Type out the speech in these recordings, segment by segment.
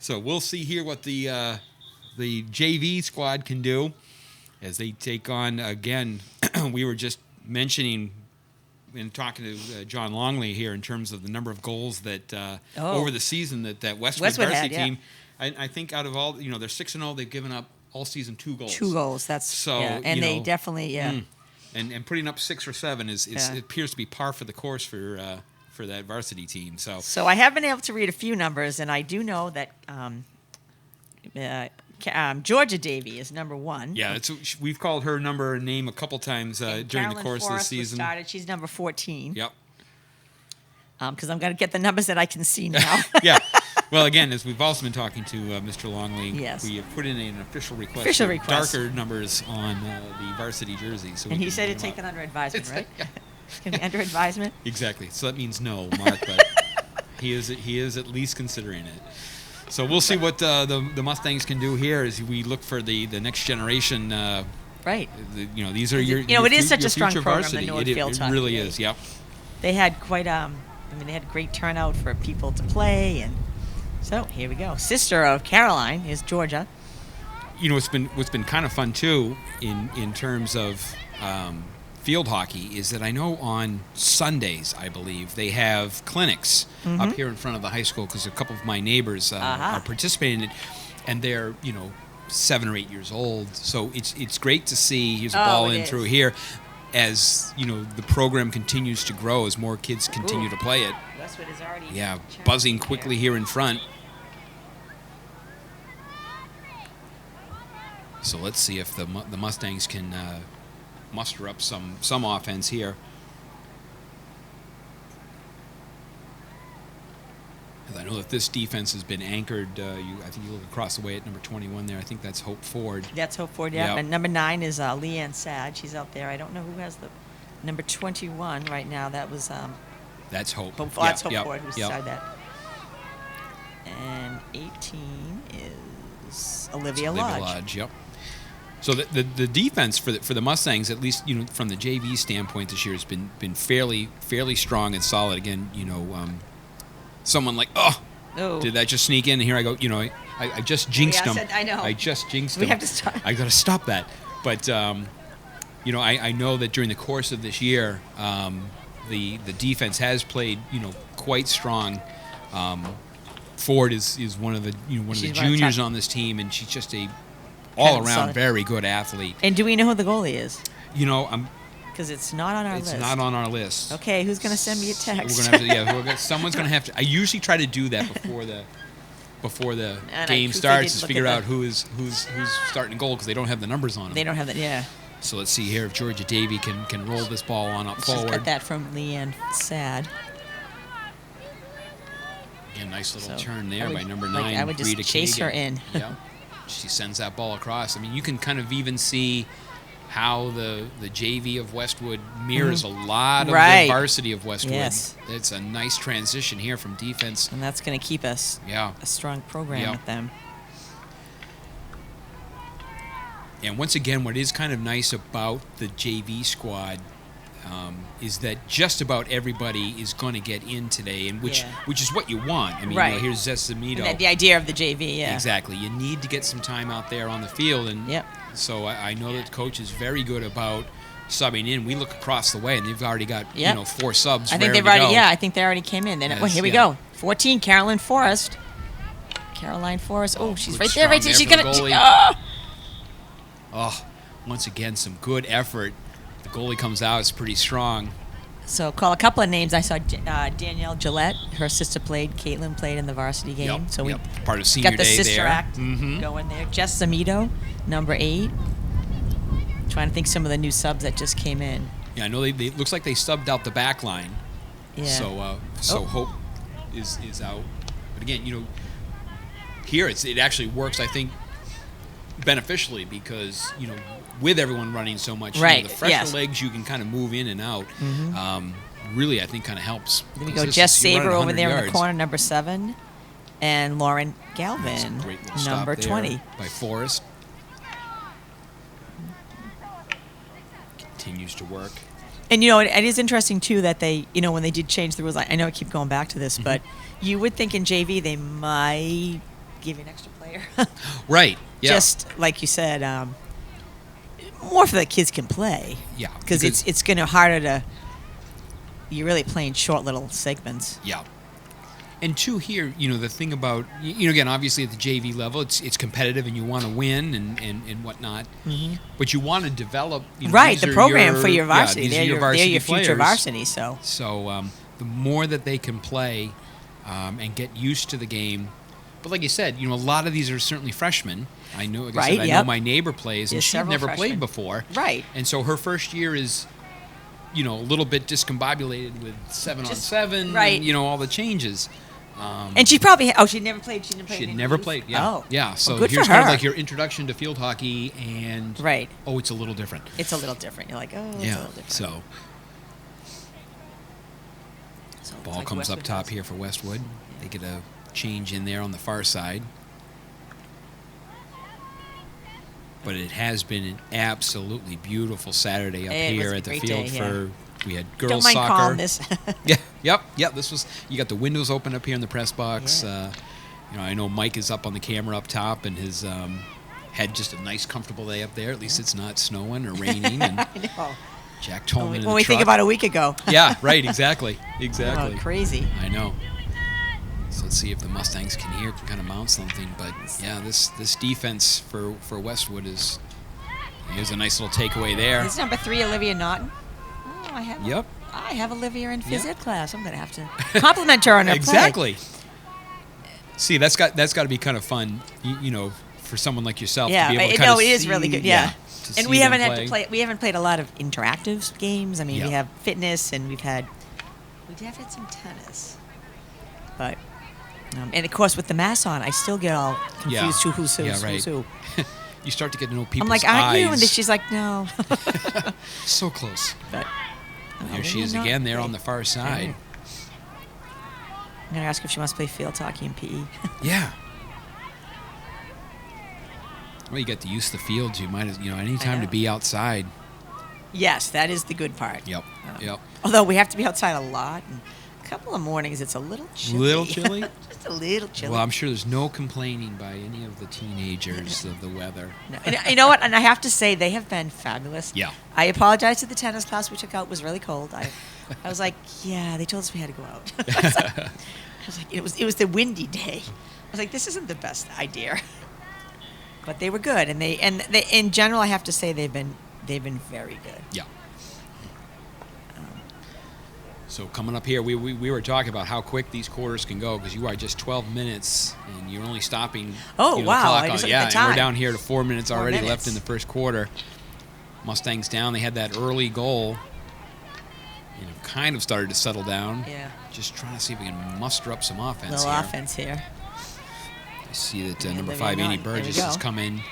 So we'll see here what the JV squad can do as they take on, again, we were just mentioning and talking to John Longley here in terms of the number of goals that over the season that Westwood varsity team, I think out of all, they're 6-0, they've given up all season 2 goals. 2 goals, that's so. And they definitely, And putting up 6 or 7 it appears to be par for the course for that varsity team. So I have been able to read a few numbers, and I do know that Georgia Davy is number 1. Yeah, we've called her number and name a couple times during the course of the season. Started. She's number 14. Yep. Because I'm going to get the numbers that I can see now. Yeah. Well, again, as we've also been talking to Mr. Longley, yes. we have put in an official request for darker numbers on the varsity jersey. So and he said to take that under advisement, right? Yeah. It's going to be under advisement? Exactly. So that means no, Mark, but he is at least considering it. So we'll see what the Mustangs can do here as we look for the next generation. Right. These are your it is such a strong program, varsity. the Northfield It really is. Yep. They had quite they had great turnout for people to play, and so here we go. Sister of Caroline is Georgia. What's been kind of fun too in terms of field hockey is that I know on Sundays, I believe, they have clinics up here in front of the high school because a couple of my neighbors are participating in it, and they're 7 or 8 years old. So it's great to see. Here's a ball in through here. As the program continues to grow, as more kids continue to play it. Westwood is already buzzing quickly here in front. So let's see if the Mustangs can muster up some offense here. I know that this defense has been anchored. I think you look across the way at number 21 there. I think that's Hope Ford. That's Hope Ford, yeah. Yep. And number 9 is Leanne Sad. She's out there. I don't know who has the number 21 right now. That was that's Hope. That's Hope Ford who's beside that. And 18 is Olivia Lodge. Yep. So the defense for the Mustangs, at least from the JV standpoint this year, has been fairly strong and solid. Again, someone like, did that just sneak in? And here I go, I just jinxed him. I know. I just jinxed him. We have to stop. I got to stop that. But, I know that during the course of this year, the defense has played, quite strong. Ford is one of the the juniors on this team, and she's just a all-around very good athlete. And do we know who the goalie is? Because it's not on our list. It's not on our list. Okay, who's going to send me a text? We're going to have to. Someone's going to have to. I usually try to do that before the game starts, is figure out who's starting goal because they don't have the numbers on them. They don't have that. Yeah. So let's see here if Georgia Davy can roll this ball on up forward. She's got that from Leanne Sad. Again, nice little turn there by number 9. I would just chase her in. Yeah. She sends that ball across. I mean, you can kind of even see how the JV of Westwood mirrors a lot of the varsity of Westwood. Yes. It's a nice transition here from defense. And that's going to keep us a strong program with them. And once again, what is kind of nice about the JV squad is that just about everybody is going to get in today, and which is what you want. I mean, here's Zesamito. The idea of the JV, Exactly. You need to get some time out there on the field, and so I know that coach is very good about subbing in. We look across the way, and they've already got 4 subs. I think they've already. Yeah, I think they already came in. Then here we go. 14, Caroline Forrest. Oh, she's right there. Right there. She's gonna. Once again, some good effort. The goalie comes out. It's pretty strong. So call a couple of names. I saw Danielle Gillette. Her sister played. Caitlin played in the varsity game. So we part of senior got the day sister there. act going there. Jess Zamito, number 8. Trying to think some of the new subs that just came in. Yeah, I know they looks like they subbed out the back line. Yeah. So Hope is out. But again, here it actually works, I think, beneficially because with everyone running so much, the fresher legs you can kind of move in and out. Really, I think kind of helps. Then we go Jess Saber over there in the corner, number 7, and Lauren Galvin, number 20 by Forrest. Continues to work. And it is interesting too that they, when they did change the rules. I know I keep going back to this, but you would think in JV they might give you an extra player. Right. Yeah. Just like you said, more for the kids can play. Yeah. Because it's going to harder to. You're really playing short little segments. Yeah. And two, here, the thing about, again, obviously at the JV level, it's competitive and you want to win and whatnot. Mm-hmm. But you want to develop. Right, the program for your varsity. They're your future players. Varsity. So the more that they can play and get used to the game. But like you said, a lot of these are certainly freshmen. I know, like I said, I know my neighbor plays, and she'd never played before. Right. And so her first year is, a little bit discombobulated with 7-on-7, right. and, all the changes. And she probably she'd never played. She had never played. Yeah. Oh. Yeah. So good here's for her. kind of like your introduction to field hockey, and right. Oh, it's a little different. It's a little different. You're like, it's a little different. So ball comes Westwood up top here for Westwood. Yeah. They get a change in there on the far side. But it has been an absolutely beautiful Saturday up here at the field for. We had girls Don't mind soccer. calling this. Yep. This was. You got the windows open up here in the press box. Yeah. I know Mike is up on the camera up top, and his had just a nice, comfortable day up there. At least it's not snowing or raining. And I know. Jack Tolman in the when we truck. think about a week ago. Yeah. Right. Exactly. Oh, crazy. I know. So let's see if the Mustangs can kind of mount something. But yeah, this defense for Westwood is. Here's a nice little takeaway there. This is number 3, Olivia Naughton. I have. Yep. I have Olivia in phys ed class. I'm gonna have to compliment her on her exactly. play. See, that's got to be kind of fun, for someone like yourself. Yeah, to be able to it is really good. Yeah. And we haven't had to play. We haven't played a lot of interactive games. I mean, we have fitness, and we have had some tennis, but and of course with the mask on, I still get all confused who's who. Yeah, right. Who's who. You start to get to know people's I'm like, aren't you? eyes. And she's like, no. So close. But here she is again there on the far side. Right. I'm going to ask her if she wants to play field hockey and PE. Yeah. Well, you get to use the fields. You might, any time to be outside. Yes, that is the good part. Yep. Although we have to be outside a lot. And a couple of mornings, it's a little chilly. Little chilly? Just a little chilly. Well, I'm sure there's no complaining by any of the teenagers of the weather. No. And you know what? And I have to say, they have been fabulous. Yeah. I apologize to the tennis class we took out. It was really cold. I was like, yeah, they told us we had to go out. I was like, it was the windy day. I was like, this isn't the best idea. But they were good, and they in general, I have to say they've been very good. Yeah. So coming up here, we were talking about how quick these quarters can go because you are just 12 minutes and you're only stopping. Oh wow! I just and we're down here to 4 minutes already left in the first quarter. Mustangs down. They had that early goal. Kind of started to settle down. Yeah. Just trying to see if we can muster up some offense. Little offense here. I see that number 5, Annie Burgess, has come in.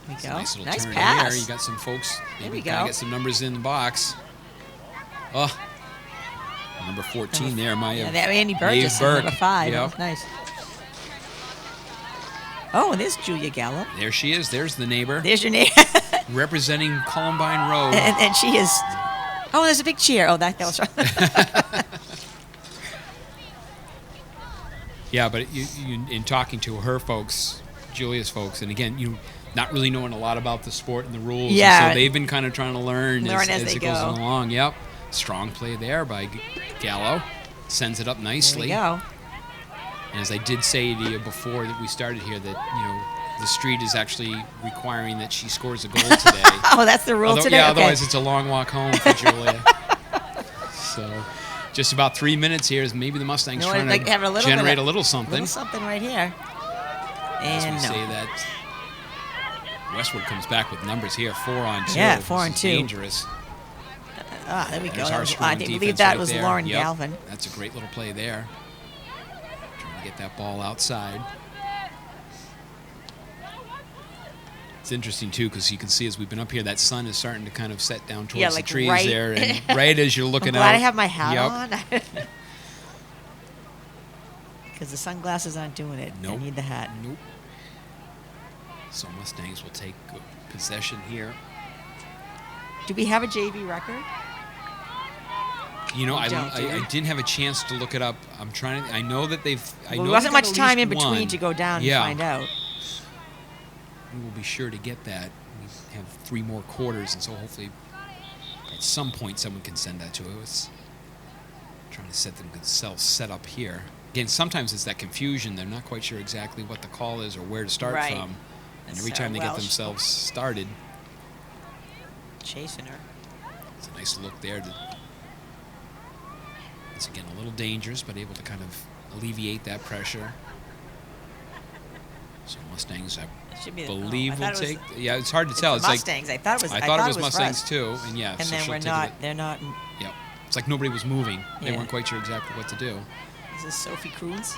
There we go. Nice little turn pass. here. You got some folks. Maybe kind of get some numbers in the box. Oh, number 14 there. That Annie Burgess is number 5. Yep. That was nice. Oh, and there's Julia Gallup. There she is. There's the neighbor. There's your neighbor. Representing Columbine Road. And she is. Oh, there's a big cheer. Oh, that was right. Yeah, but you, in talking to her folks, Julia's folks, and again, not really knowing a lot about the sport and the rules. Yeah. And so they've been kind of trying to learn as it goes go. along. Yep. Strong play there by Gallo. Sends it up nicely. There we go. And as I did say to you before that we started here, that the street is actually requiring that she scores a goal today. Oh, that's the rule today? Yeah, okay. Otherwise it's a long walk home for Julia. So just about 3 minutes here is maybe the Mustangs trying to generate a little something. A little something right here. And as we say that, Westwood comes back with numbers here, 4 on 2. Yeah, 4 on 2. Dangerous. There we go. I believe that was Lauren Galvin. That's a great little play there. Trying to get that ball outside. It's interesting, too, because you can see as we've been up here, that sun is starting to kind of set down towards the trees there. And right as you're looking out. I'm glad I have my hat on. Because the sunglasses aren't doing it. Nope. I need the hat. Nope. So Mustangs will take possession here. Do we have a JV record? You know, You I don't, do you? didn't have a chance to look it up. I'm trying to. I know that they've. I Well, know there wasn't they got much at time in least between one. to go down Yeah. and find out. We will be sure to get that. We have 3 more quarters, and so hopefully, at some point, someone can send that to us. Trying to set themselves set up here. Again, sometimes it's that confusion. They're not quite sure exactly what the call is or where to start Right. from, and That's every Sarah time they get Welsh. themselves started, Chasing her. it's a nice look there. It's again a little dangerous, but able to kind of alleviate that pressure. So Mustangs, I It should be believe, I will thought it was take. Yeah, it's hard to it's tell. the It's like Mustangs. I thought it was. I thought it was for Mustangs us. too, and yeah. And so then she'll we're take not. it. They're not. Yep. It's like nobody was moving. They Yeah. weren't quite sure exactly what to do. Is this Sophie Cruz?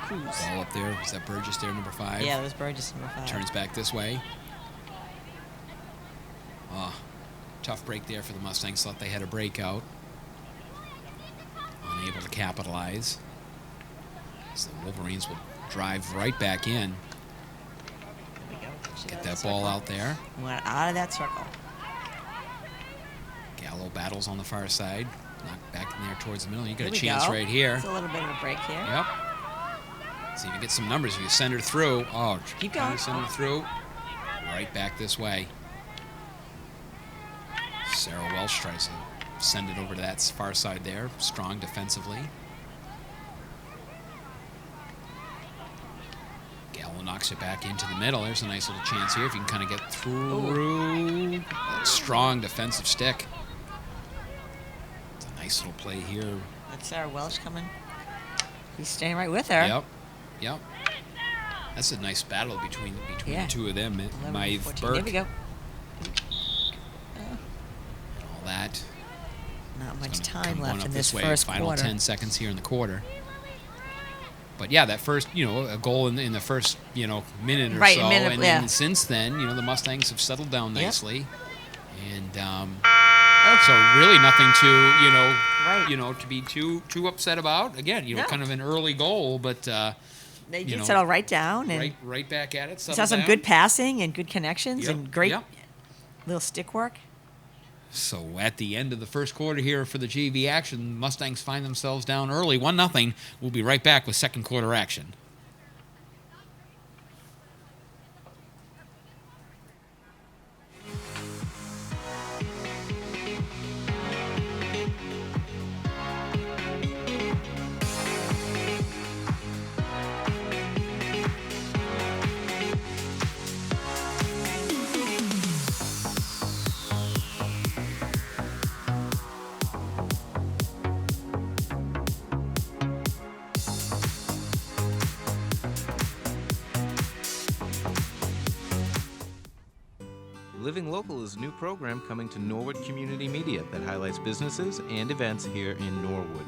Cruz. Ball up there. Is that Burgess there, number 5? Yeah, that was Burgess number 5. Turns back this way. Oh, tough break there for the Mustangs. Thought they had a breakout. Unable to capitalize. So the Wolverines will drive right back in. There we go. Get that ball out there. Went out of that circle. Gallo battles on the far side. Knocked back in there towards the middle. You got Here a we chance go. right here. It's a little bit of a break here. Yep. See if you get some numbers. If you send her through. Oh, Keep trying going. to send her through. Right back this way. Sarah Welsh tries to send it over to that far side there. Strong defensively. Gallo knocks it back into the middle. There's a nice little chance here if you can kind of get through that strong defensive stick. It's a nice little play here. That's Sarah Welsh coming. He's staying right with her. Yep. Yep. That's a nice battle between Yeah. the two of them. 11, Maeve 14. Burke There we go. and all that. Not much Gonna time come left one up in this way. first Final quarter. 10 seconds here in the quarter. But yeah, that first, a goal in the first, minute or Right, so, a minute, and yeah. then since then, the Mustangs have settled down Yep. nicely, and so really nothing to, Right. to be too upset about. Again, No. kind of an early goal, but They you did know, settle right down and right back at it. saw settled some down. good passing and good connections Yep, and great yep. little stick work. So at the end of the first quarter here for the JV action, Mustangs find themselves down early, 1-0. We'll be right back with second quarter action. Living Local is a new program coming to Norwood Community Media that highlights businesses and events here in Norwood.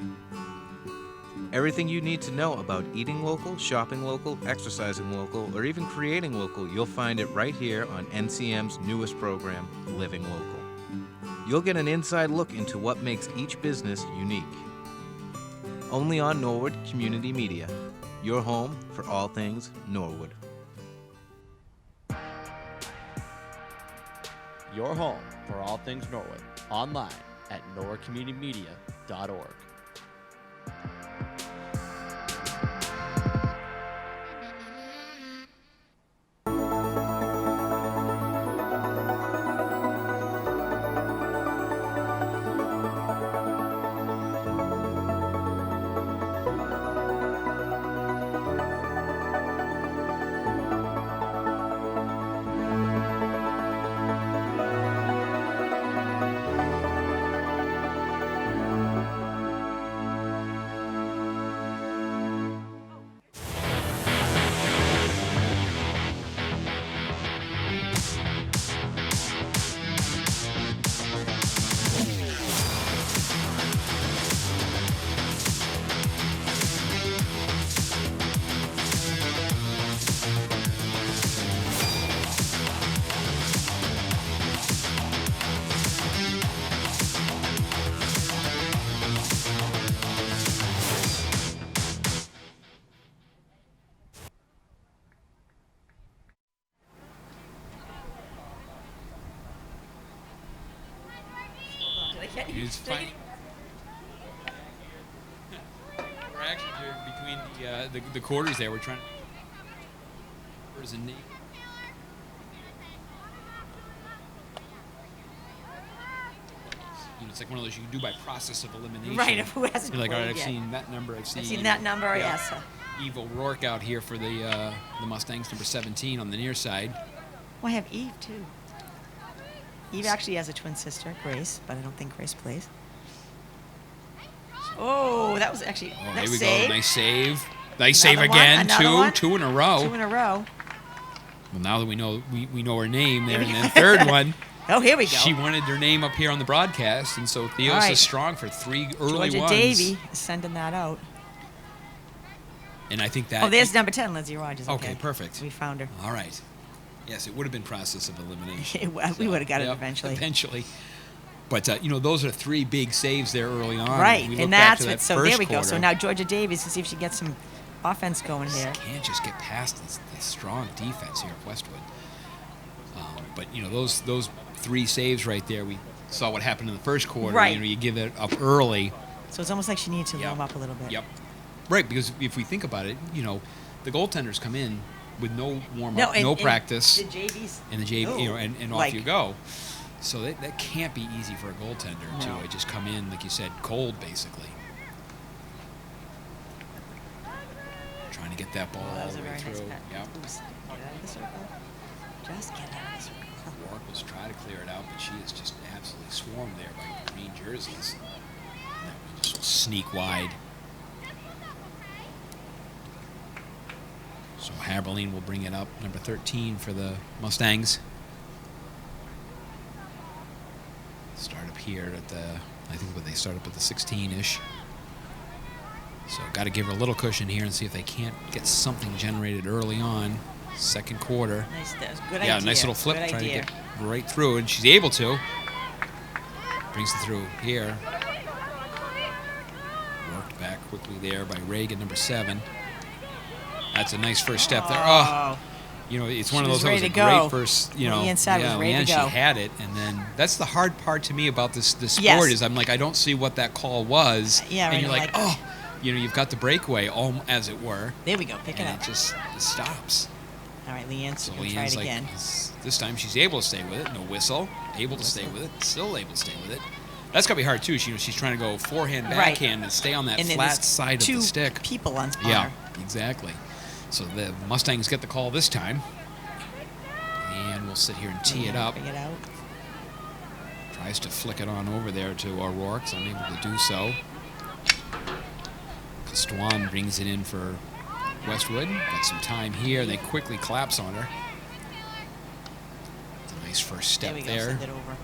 Everything you need to know about eating local, shopping local, exercising local, or even creating local, you'll find it right here on NCM's newest program, Living Local. You'll get an inside look into what makes each business unique. Only on Norwood Community Media, your home for all things Norwood. Your home for all things Norwood, online at norwoodcommunitymedia.org. was funny. We're actually between the quarters there. We're trying. Quarters and knee. It's like one of those you can do by process of elimination. Right, of who hasn't You're like, all right, played I've yet. seen that number. I've seen that number, yes. Evil Rourke out here for the Mustangs, number 17 on the near side. Well, I have Eve, too. Eve actually has a twin sister, Grace, but I don't think Grace plays. Oh, that was actually Oh, nice here we save. go. Nice save. Nice save Another one, again. another one. Two in a row. 2 in a row. Well, now that we know her name there, and then third one. Oh, here we go. She wanted her name up here on the broadcast, and so Theos All right. is strong for 3 early Georgia ones. Davy is sending that out. And I think that. Oh, there's number 10, Lindsay Rogers. Okay, perfect. We found her. All right. Yes, it would have been process of elimination. We would have got it Yep, eventually. Eventually. But, those are 3 big saves there early on. Right, We look and back that's to what. that So first there we go. quarter. So now Georgia Davies, to see if she gets some offense going here. Can't just get past this strong defense here at Westwood. But those 3 saves right there, we saw what happened in the first quarter. Right. You give it up early. So it's almost like she needs to Yep. warm up a little bit. Yep. Right, because if we think about it, the goaltenders come in with no warm up, and practice, The JVs. and the JV, and off like- you go. So that can't be easy for a goaltender No. to just come in, like you said, cold basically. Trying to get that ball Oh, that all was the a way very nice through. pat. Yep. Oops. Get out of the circle. Just get out of the circle. Rourke was trying to clear it out, but she is just absolutely swarmed there by green jerseys. That one just will sneak wide. So Haberlin will bring it up, number 13 for the Mustangs. Start up here at I think they start up at the 16-ish. So got to give her a little cushion here and see if they can't get something generated early on. Second quarter. Nice. That was a good Yeah, idea. nice little flip, Good trying to idea. get right through, and she's able to. Brings it through here. Worked back quickly there by Reagan, number 7. That's a nice first step there. Oh, it's one She of was those that was ready a to go. great first, The inside was ready Leanne, to go. she had it, and then that's the hard part to me about this sport Yes. is I'm like, I don't see what that call was. Yeah, and right, you're like, like- oh, you've got the breakaway, as it were, There we go. Pick it and up. it stops. All right, Leanne, So so we'll try it Leanne's like, again. this time she's able to stay with it. No whistle. Able to stay with it. Still able to stay with it. That's got to be hard, too. She's trying to go forehand, Right. backhand, and stay on that And then flat there's side of the 2 stick. people on Yeah, her. exactly. So the Mustangs get the call this time. And we'll sit here and tee it up. Bring it out. Tries to flick it on over there to O'Rourke. Unable to do so. Castuan brings it in for Westwood. Got some time here. They quickly collapse on her. It's a nice first step There we go. there. Send it over.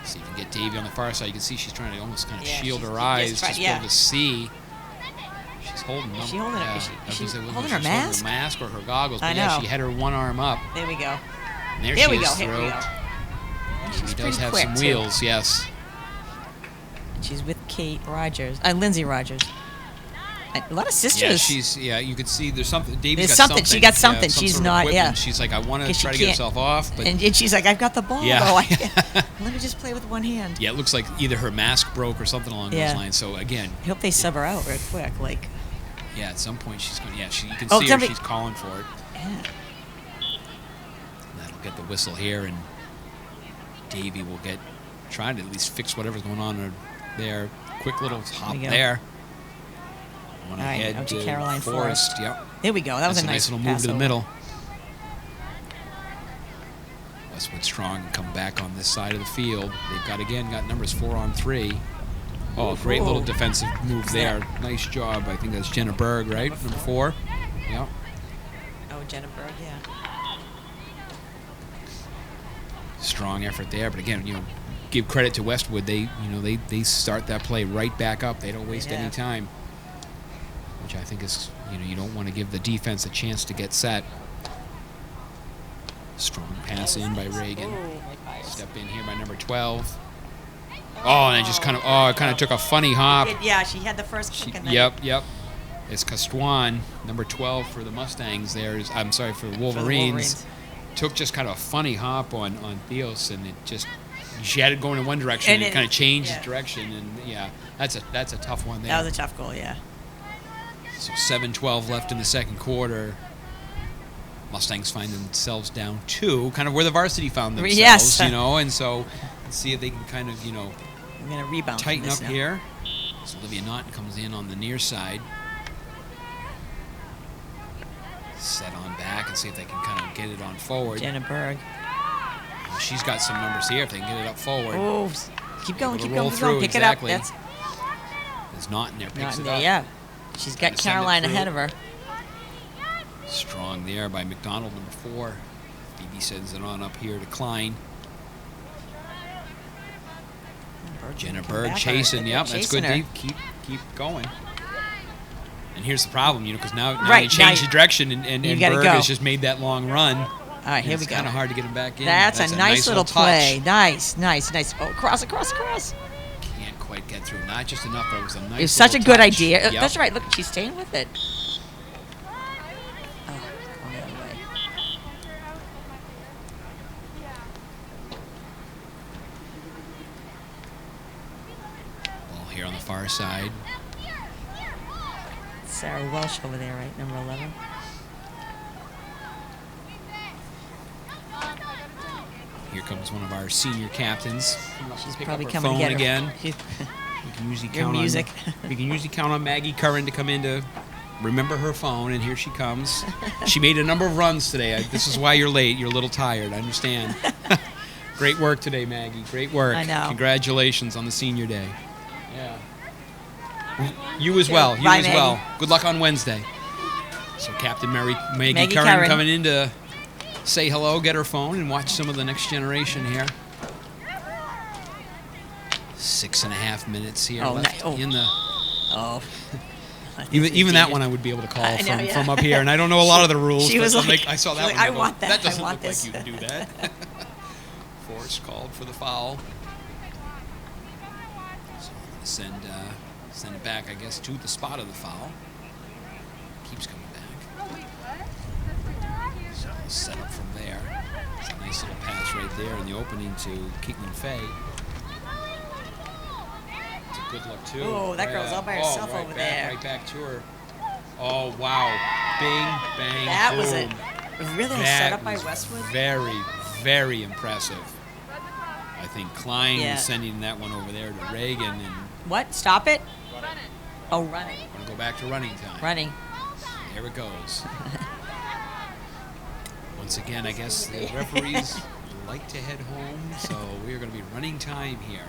See if you can get Davey on the far side. You can see she's trying to almost kind of Yeah, shield she's her just eyes, try- just be yeah. able to see. She's holding them. Is she holding it? Yeah, Is she- I was is gonna she say, whether holding her she's mask? Holding her mask or her goggles. I But yeah, know. she had her one arm up. There we go. And there There she we is go. Here we through. go. She She's does pretty have quick, some too. wheels, yes. She's with Kate Rogers. Lindsay Rogers. A lot of sisters. You could see there's something. Davey's There's got something. She got something. some She's sort of not- equipment. yeah. She's like, I want to 'Cause she try to get can't- herself off, but and she's like, I've got the ball. Yeah. Though. Let me just play with one hand. yeah, it looks like either her mask broke or something along Yeah. those lines. So again, I hope they sub her out real quick. Like, yeah, at some point she's going. Yeah, you can Oh, see her. somebody- She's calling for it. yeah. That'll get the whistle here, and Davey will trying to at least fix whatever's going on there. Quick little hop we go. there. One All right, ahead out to to Caroline Forrest. Yep. There we go. That was That's a nice little move to the pass middle. Westwood strong come back on this side of the field. They've got numbers 4 on 3. Oh, great little Ooh. defensive move there. Nice job. I think that's Jenna Berg, right? Number 4. Yep. Oh, Jennifer, yeah. Strong effort there, but again, give credit to Westwood. They start that play right back up. They don't waste Yeah. any time, which I think is, you don't want to give the defense a chance to get set. Strong pass in by Reagan. Step in here by number 12. Oh, and it just kind of took a funny hop. Yeah, she had the first kick. And then Yep. It's Castuan, number 12 for the Mustangs. I'm sorry, for Wolverines. Wolverines. Took just kind of a funny hop on Theos, and it just she had it going in one direction, and it kind of changed yeah. direction, and that's a tough one there. That was a tough goal, yeah. So 7:12 left in the second quarter. Mustangs find themselves down 2, kind of where the varsity found themselves, Yes. and so let's see if they can kind of, I'm going to rebound from tighten this up now. here. So Olivia Naughton comes in on the near side. Set on back and see if they can kind of get it on forward. Jenna Berg. She's got some numbers here if they can get it up forward. Oh, keep going, Able to keep roll going, keep through, going. Pick exactly. it up. That's There's Naughton there, picks not it there, up. yeah. She's got Trying to send it Caroline through. ahead of her. Strong there by McDonald, number 4. Phoebe sends it on up here to Klein. Jenna Berg chasing. Yep, that's good. Her. Dave. Keep going. And here's the problem, because now Right, you change now the direction, and you gotta Berg go. has just made that long run. All right, here we It's go. kind of hard to get him back in. That's a nice little touch. play. Nice. Oh, cross. Can't quite get through. Not just enough, but it was a nice. It's such a little good touch. idea. Yep. That's right. Look, she's staying with it. Oh, going the other way. Ball here on the far side. Sarah Welsh over there, right? Number 11. Here comes one of our senior captains. She's Pick probably up her coming to phone get her. again. She's- We can usually Your count music. on. We can usually count on Maggie Curran to come in to remember her phone, and here she comes. She made a number of runs today. This is why you're late. You're a little tired. I understand. Great work today, Maggie. Great work. I know. Congratulations on the senior day. Yeah. You as well. You Bye, as well. Maggie. Good luck on Wednesday. So Captain Maggie Maggie Curran Curran. coming in to say hello, get her phone, and watch some of the next generation here. 6.5 minutes here Oh, left in the. Oh. Even that one I would be able to call I know, yeah. from up here, and I don't know a lot of the rules. She but was I'm like- I saw she that was one. like, and I want that. That I doesn't want look this." like you can do that. Force called for the foul. So send it back, I guess, to the spot of the foul. Keeps coming back. So set up from there. It's a nice little pass right there in the opening to Caitlin Fay. It's a good look too. Oh, that girl's all by herself right over back, there. Right back to her. Oh wow! Bing, bang, That boom. was it. Really That set up by was Westwood. Very, very impressive. I think Klein Yeah. was sending that one over there to Reagan, and What? Stop it? Oh, run it. want to go back to running time. Running. There it goes. Once again, I guess the referees like to head home, so we are going to be running time here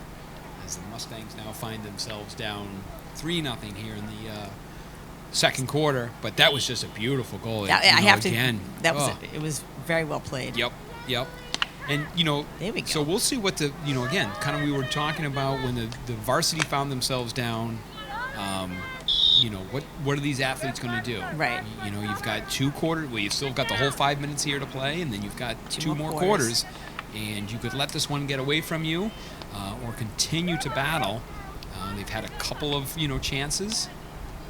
as the Mustangs now find themselves down 3-0 here in the second quarter. But that was just a beautiful goal. That, I have to. Again, That was oh. it. It was very well played. Yep. And, There we go. so we'll see what again, kind of we were talking about when the varsity found themselves down, what are these athletes going to do? Right. You've got 2 quarters, well, you've still got the whole 5 minutes here to play, and then you've got two Two more more quarters, and you could let this one get away from you or continue to battle. They've had a couple of, chances.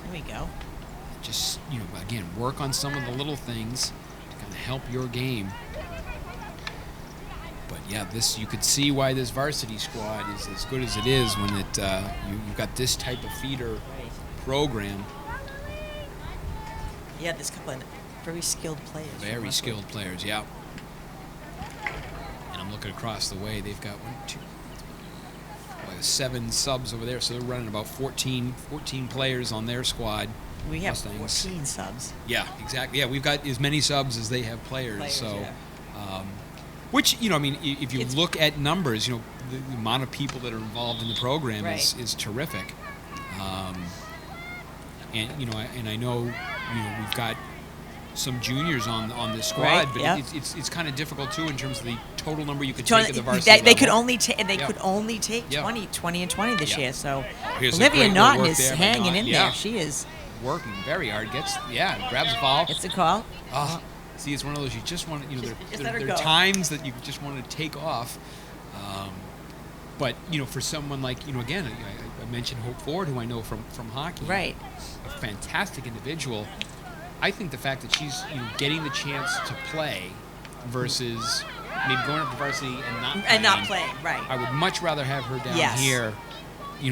There we go. Just, again, work on some of the little things to kind of help your game. But yeah, you could see why this varsity squad is as good as it is when you've got this type of feeder program. Yeah, there's a couple of very skilled players. from Very Westwood. skilled players, yeah. And I'm looking across the way. They've got 7 subs over there, so they're running about 14 players on their squad. We have Mustangs. 14 subs. Yeah, exactly. Yeah, we've got as many subs as they have players. So, yeah. which if you It's- look at numbers, the amount of people that are involved in the program Right. is terrific. And I know we've got some juniors on this squad, Right, but yeah. it's kind of difficult too in terms of the total number you could take at the varsity They level. could only take. They Yeah. could only take Yeah. 20 and 20 this Yeah. year. So Here's a Olivia great little Naughton work is there by hanging Naughton. in Yeah. there. She is. Working very hard. Grabs the ball. It's a call. Oh, see, it's one of those you just want to, Just let her there go. are times that you just want to take off. But, for someone like, again, I mentioned Hope Ford, who I know from hockey. Right. A fantastic individual. I think the fact that she's, getting the chance to play versus, maybe going up to varsity And not playing, right. I would much rather have her down Yes. here,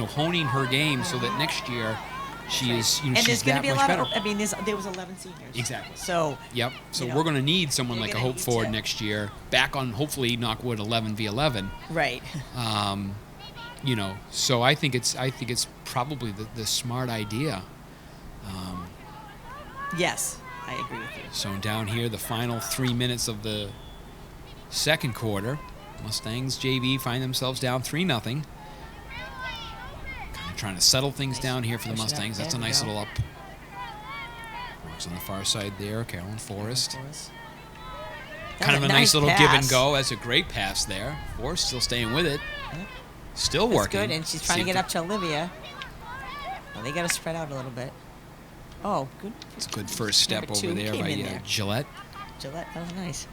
honing her game so that next year she is, And she's there's going to that be a much lot better. of, I mean, there was 11 seniors. Exactly. So, Yep. So you we're know, going to need someone you're like a gonna Hope need Ford to- next year, back on hopefully knockwood 11v11. right. So I think it's probably the smart idea. Yes, I agree with you. So down here, the final 3 minutes of the second quarter, Mustangs JV find themselves down 3-0. Kind of trying to settle things down here for the Push it up. Mustangs. That's a There we nice go. little up. Works on the far side there, Carolyn Forrest. That Kind of was a nice little give and pass. go. That's a great pass there. Forrest still staying with it. Yeah. Still That's working. good, and she's trying to get up to Olivia. Well, they got to spread out a little bit. Oh, good. It's a good first step Number over two there came by in there. Gillette. Gillette, that was nice.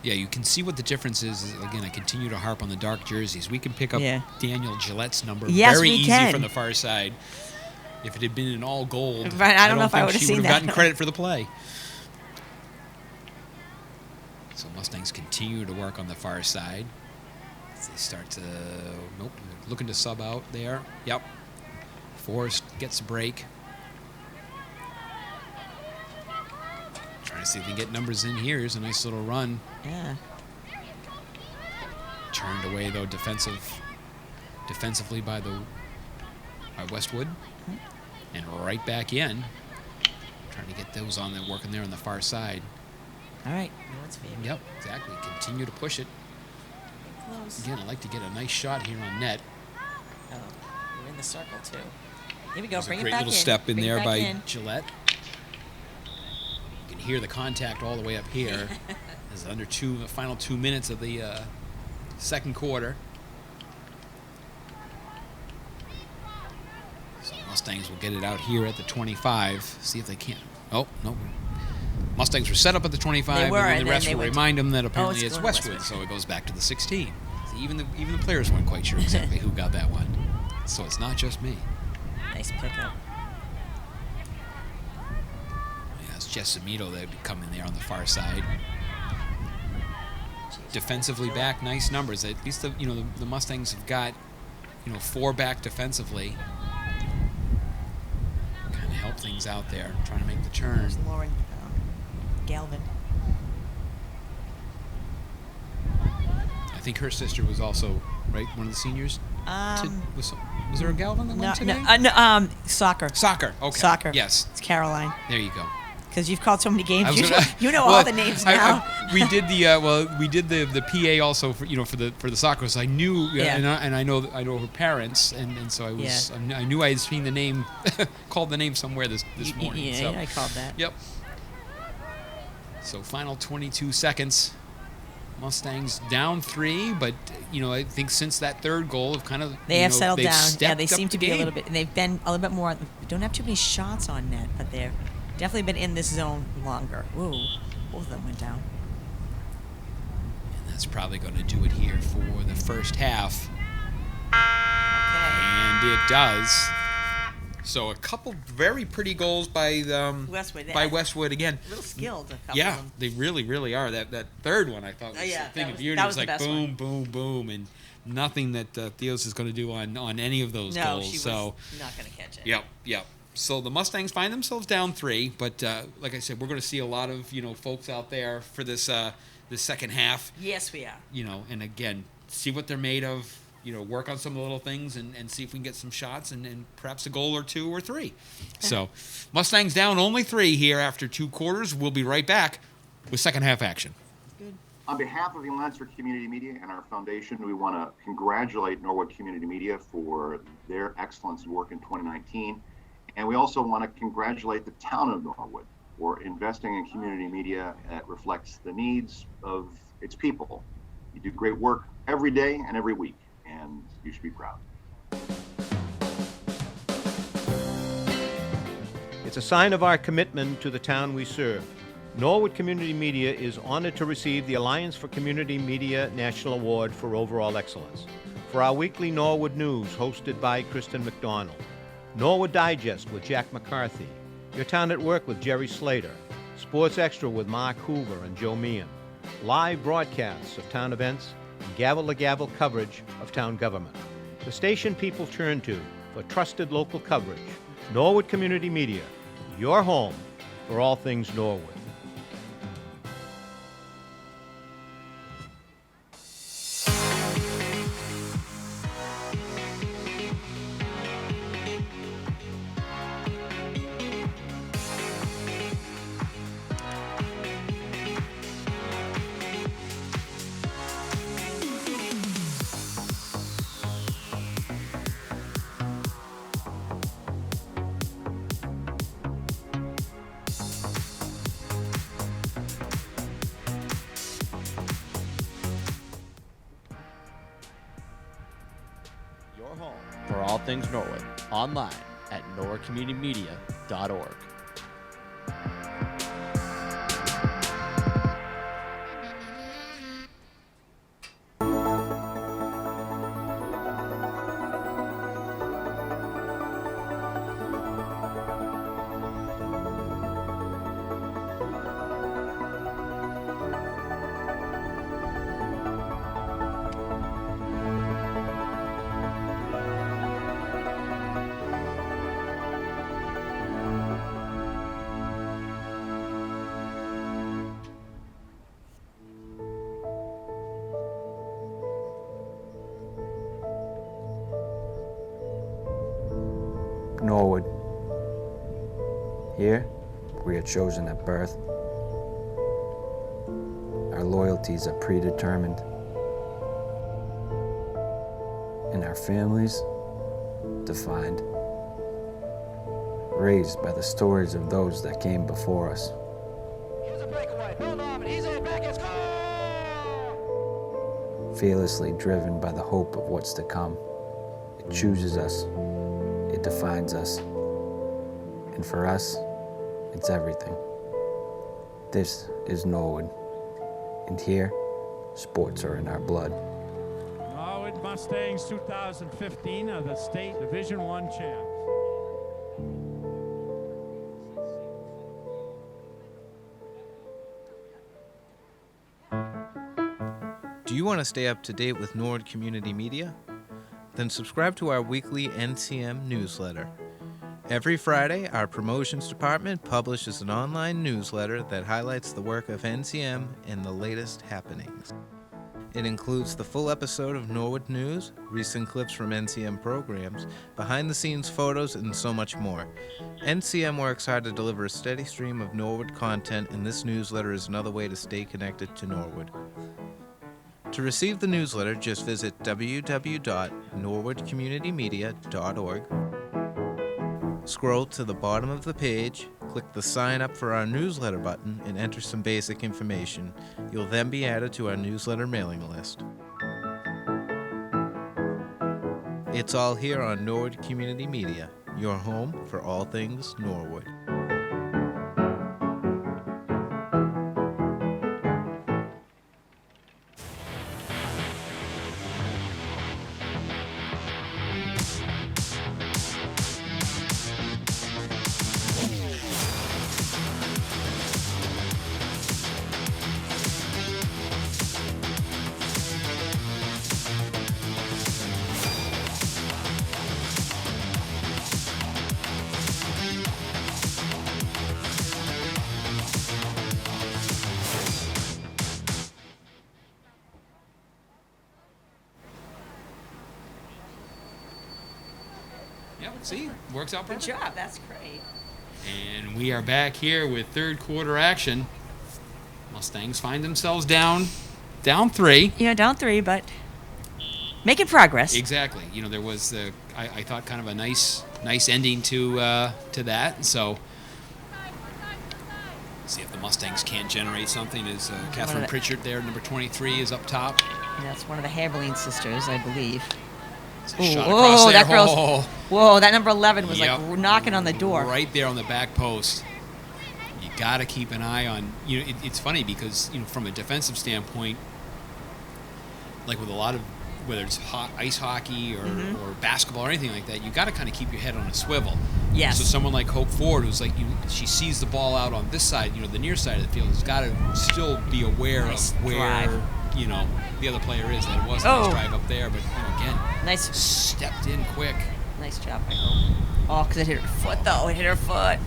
Yeah, you can see what the difference is. Again, I continue to harp on the dark jerseys. We can pick up Yeah. Daniel Gillette's number Yes, very we easy can. from the far side. If it had been in all gold, Right, I don't know if I think would've she seen would have that. gotten credit for the play. So Mustangs continue to work on the far side. As they start to, looking to sub out there. Yep. Forrest gets a break. Trying to see if they can get numbers in here. Here's a nice little run. Yeah. Turned away though defensively by Westwood, and right back in. Trying to get those on there, working there on the far side. All right. Let's be Yep, exactly. Continue to push it. close. Again, I'd like to get a nice shot here on net. Oh, you're in the circle too. Here we go. There's Bring a it great back little in. step in Bring it there back by in. Gillette. You can hear the contact all the way up here. This is the final 2 minutes of the second quarter. So Mustangs will get it out here at the 25. See if they can. Oh, no. Mustangs were set up at the 25, They were, and then and the then refs they will went remind them that apparently it's it's going to Westwood, Westwood. so it goes back to the 16. See, even the players weren't quite sure exactly who got that one. So it's not just me. Nice pickup. Yeah, it's Jessamito that would come in there on the far side. Defensively back, nice numbers. At least the Mustangs have got 4 back defensively. Kind of help things out there, trying to make the turn. There's Lauren Galvin. I think her sister was also one of the seniors. Was there a Galvin that went today? Soccer. Soccer. Okay. Soccer. Yes. It's Caroline. There you go. Because you've called so many I games, was you, gonna- you know well, all the names now. we did the PA also for the soccer. So I knew, Yeah. and I know her parents, and so I was I knew I had seen the name, called the name somewhere this morning. Yeah, so. I called that. Yep. So final 22 seconds. Mustangs down 3, but I think since that third goal have kind of They have settled they've down. Yeah, stepped they up seem the to be a game. little bit, and they've been a little bit more. We don't have too many shots on net, but they've definitely been in this zone longer. Ooh, both of them went down. And that's probably going to do it here for the first half. Okay. And it does. So a couple very pretty goals by Westwood. Westwood again. A little skilled, a couple Yeah, of them. they really are. That third one I thought was yeah, a thing that of was- beauty. that It was was the like best boom, one. boom, boom, and nothing that Theos is going to do on any of those No, goals. she was So not going to catch it. Yep. So the Mustangs find themselves down 3, but like I said, we're going to see a lot of folks out there for this second half. Yes, we are. And again, see what they're made of. Work on some of the little things and see if we can get some shots and perhaps a goal or 2 or 3. So Mustangs down only 3 here after 2 quarters. We'll be right back with second half action. Good. On behalf of the Alliance for Community Media and our foundation, we want to congratulate Norwood Community Media for their excellence in work in 2019. And we also want to congratulate the town of Norwood for investing in community media that reflects the needs of its people. You do great work every day and every week, and you should be proud. It's a sign of our commitment to the town we serve. Norwood Community Media is honored to receive the Alliance for Community Media National Award for Overall Excellence. For our weekly Norwood News, hosted by Kristen McDonald. Norwood Digest with Jack McCarthy. Your Town at Work with Jerry Slater. Sports Extra with Mark Hoover and Joe Meehan, live broadcasts of town events, and gavel-to-gavel coverage of town government. The station people turn to for trusted local coverage. Norwood Community Media, your home for all things Norwood. Your home for all things Norwood. Online at norwoodcommunitymedia.org. Norwood. Here, we are chosen at birth. Our loyalties are predetermined. And our families defined. Raised by the stories of those that came before us. Here's a breakaway. Hold on, he's in back and score! Fearlessly driven by the hope of what's to come. It chooses us. It defines us. And for us, it's everything. This is Norwood. And here, sports are in our blood. Norwood Mustangs 2015 are the state Division I champs. Do you want to stay up to date with Norwood Community Media? Then subscribe to our weekly NCM newsletter. Every Friday, our promotions department publishes an online newsletter that highlights the work of NCM and the latest happenings. It includes the full episode of Norwood News, recent clips from NCM programs, behind-the-scenes photos, and so much more. NCM works hard to deliver a steady stream of Norwood content, and this newsletter is another way to stay connected to Norwood. To receive the newsletter, just visit www.norwoodcommunitymedia.org. Scroll to the bottom of the page, click the Sign Up for our newsletter button, and enter some basic information. You'll then be added to our newsletter mailing list. It's all here on Norwood Community Media, your home for all things Norwood. Yep, see, works out Good perfect. job. That's great. And we are back here with third quarter action. Mustangs find themselves down 3. Down 3, but making progress. Exactly. There was I thought kind of a nice ending to that. So see if the Mustangs can't generate something. As Catherine Pritchard there, number 23, is up top. And that's one of the Haberlin sisters, I believe. Shot across there. That girl's. Whoa, that number 11 was Yep. like knocking on the door. Right there on the back post. You got to keep an eye on. It's funny because from a defensive standpoint, like with a lot of whether it's ice hockey or basketball or anything like that, you got to kind of keep your head on a swivel. Yes. So someone like Hope Ford, who's like, she sees the ball out on this side, the near side of the field, has got to still be aware Nice of where, drive. the other player is. That it was a nice drive up there, but again, Nice. stepped in quick. Nice job by Hope. Oh, because it hit her foot, though. It hit her foot.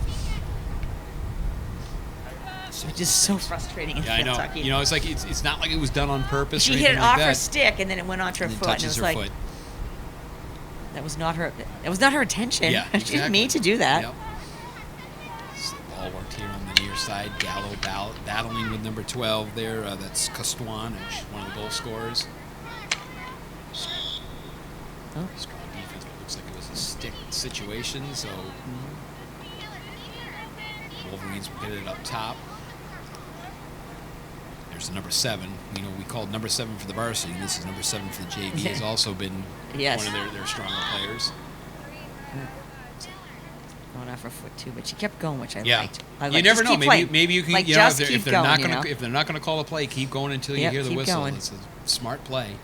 Which is so frustrating in Yeah, I know. Kentucky. It's like it's not like it was done on purpose. She or hit it anything off like her that. stick, and then it went onto her And it foot, and it touches was her like foot. that was not her. That was not her intention. Yeah, She didn't mean to do that. Yep. So the ball worked here on the near side. Gallo battling with number 12 there. That's Costuan, one of the goal scorers. Oh. Strong defense, but it looks like it was a stick situation. So Wolverines will get it up top. There's the number 7. We called number 7 for the varsity. This is number 7 for the JV. Has also been Yes. one of their stronger players. Going off her foot too, but she kept going, which I Yeah, liked. you never Just know. keep Maybe playing. maybe you can. Like, If just they're, keep if they're going, not you gonna know? if they're not gonna call a play, keep going until you Yep, hear the keep whistle. going. It's a smart play.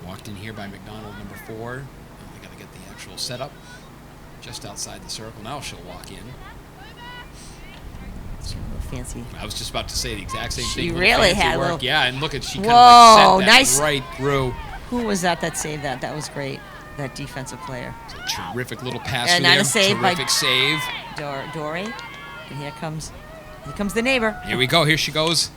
Walked in here by McDonald, number 4. They got to get the actual setup just outside the circle. Now she'll walk in. She's a little fancy. I was just about to say the exact same She thing. Little really fancy had a work. little- Yeah, and look at she kind Whoa, of like sent that nice. right through. Who was that saved that? That was great. That defensive player. It's a terrific little pass And through there. a save by- Terrific save. Dory. And here comes the neighbor. Here we go. Here she goes.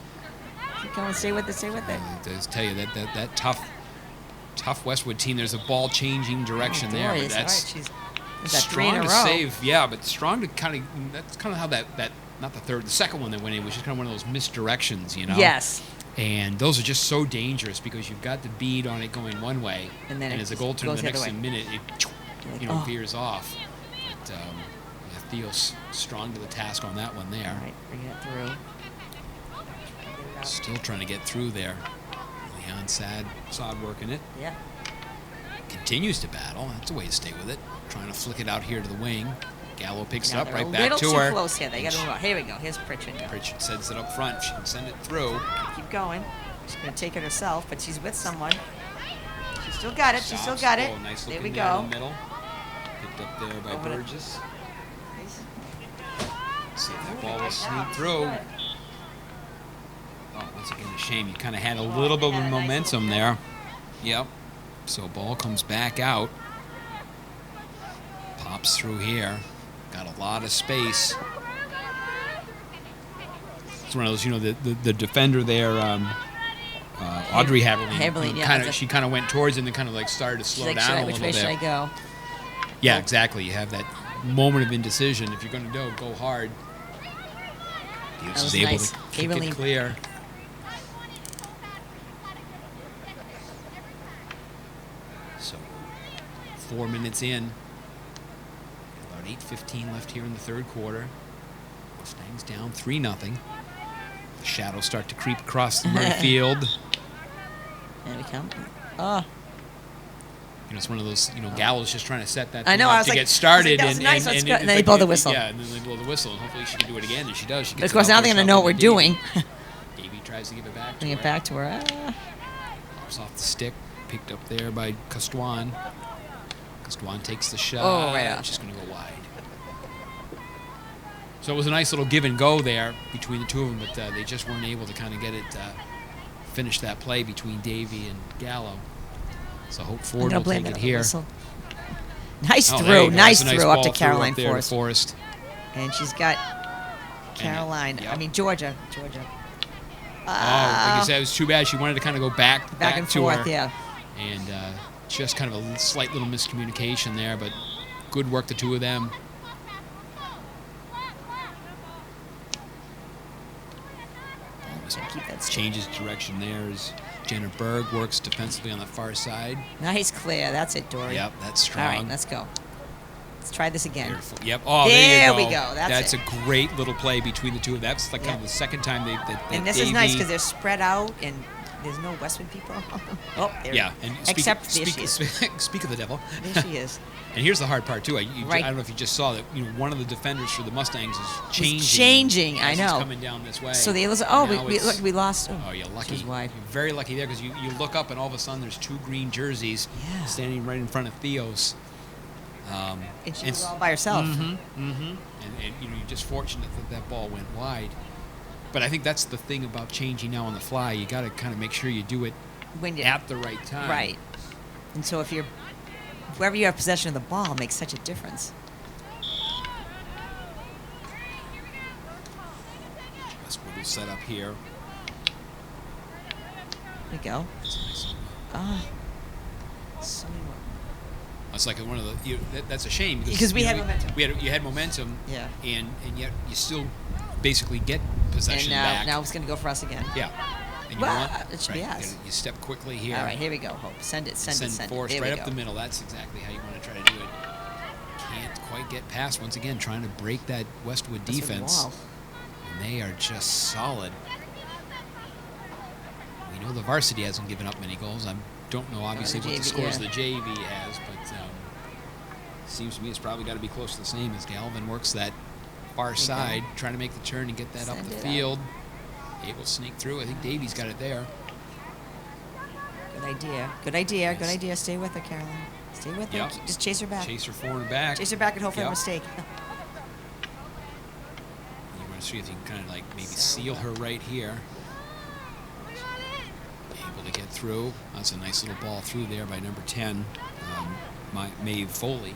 Keep going. Stay with it. Stay with it. I just tell you that tough Westwood team. There's a ball changing direction there, Dory but is that's all right. She's that 3 in strong a to row. save. Yeah, but strong to kind of. That's kind of how that not the second one that went in was just kind of one of those misdirections, Yes. And those are just so dangerous because you've got the bead on it going one way, And then it as a just goal turn goes the the other next way. minute it Like, oh. veers off. But Theo's strong to the task on that one there. All right, bring it through. Still trying to get through there. Leon Sod working it. Yeah. Continues to battle. That's a way to stay with it. Trying to flick it out here to the wing. Gallo picks it Now up they're right a back little to too her. close here. They got to move on. Here we go. Here's Pritchard now. Pritchard sends it up front. She can send it through. Keep going. She's going to take it herself, but she's with someone. She still got it. She still Stops. got it. Oh, nice There look we in there in go. the middle. Picked up there by Over to- Burgess. See if that ball will sneak through. Oh, once again, a shame. You kind of had a little bit of momentum there. Yep. So ball comes back out. Pops through here. Got a lot of space. It's one of those, the defender there, Audrey Haberlin. Yeah, She kind of went towards him and kind of like started to slow She's like, down a which little way bit. should I go? Yeah, exactly. You have that moment of indecision. If you're going to go hard. Diaz That is was able nice. to kick Haberlin. it clear. So, 4 minutes in. About 8:15 left here in the third quarter. Mustangs down 3-0. The shadows start to creep across the Murray field. There we come. Oh, It's one of those, Gallo's just trying to set that I thing know, up I was to like- get started. I was like, that was nice, let's go. And then they it's blow the whistle. Yeah, and then they blow the whistle. And hopefully she can do it again, and she does. She but gets of course it now up they're there, going to know what we're Davey. doing. Davey tries to give it back to Bring her. it back to her. Pops off the stick, picked up there by Costuan. Costuan takes the shot. Oh, right off. She's going to go wide. So it was a nice little give and go there between the two of them, but they just weren't able to kind of get it, finish that play between Davey and Gallo. So Hope Ford I'm will blame take that it on the here. whistle. Nice Oh, there throw. you go. Nice That's a throw up ball to through Caroline up there to Forrest. Forrest. And she's got Caroline. yep. I mean, Georgia. Oh, like I said, it was too bad. She wanted to kind of go back and to forth, her. yeah. And just kind of a slight little miscommunication there, but good work, the two of them. Keep that straight. Changes direction there as Jenna Berg works defensively on the far side. Nice clear. That's it, Dory. Yep, that's strong. All right, let's go. Let's try this again. Beautiful. Yep. Oh, There you we go. go. That's a it. great little play between the two. That's like kind of the second time they And this is nice because they're spread out and there's no Westwood people. Oh, there. Yeah, and Except there she is. speak of the devil. There she is. And here's the hard part too. I Right. don't know if you just saw that. One of the defenders for the Mustangs is changing. Changing, I as know. he's coming down this way. So they listen. And Oh, now we it's- look, we lost. Oh, you're lucky. She's wide. You're very lucky there because you look up and all of a sudden there's two green jerseys Yeah. standing right in front of Theo's. And she was all by herself. And you're just fortunate that ball went wide. But I think that's the thing about changing now on the fly. You got to kind of make sure you do it When you, at the right time. right. And so if wherever you have possession of the ball makes such a difference. Westwood will set up here. There we go. That's a nice one. Ah. So many more. It's like one of the. That's a shame Because we had momentum. You had momentum. Yeah. And yet you still basically get possession And back. now it's going to go for us again. Yeah. And you Well, know what? it should be us. You step quickly here. All right, here we go, Hope. Send it. Send Forrest There right we up go. the middle. That's exactly how you want to try to do it. Can't quite get past. Once again, trying to break that Westwood That's with the defense. wall. And they are just solid. We know the varsity hasn't given up many goals. I don't know, obviously, the what the JV, scores yeah. the JV has, but seems to me it's probably got to be close to the same as Galvin works that far side, trying to make the turn and get that up Send the it field. Able to sneak through. I think Davies got it there. Good idea. Good idea. Good Yes. idea. Stay with her, Caroline. Stay with her. Yep. Just chase her back. Chase her forward and back. Chase her back and hope for a Yep. mistake. You want to see if you can kind of like maybe Settle seal up. her right here. Able to get through. That's a nice little ball through there by number 10, Maeve Foley.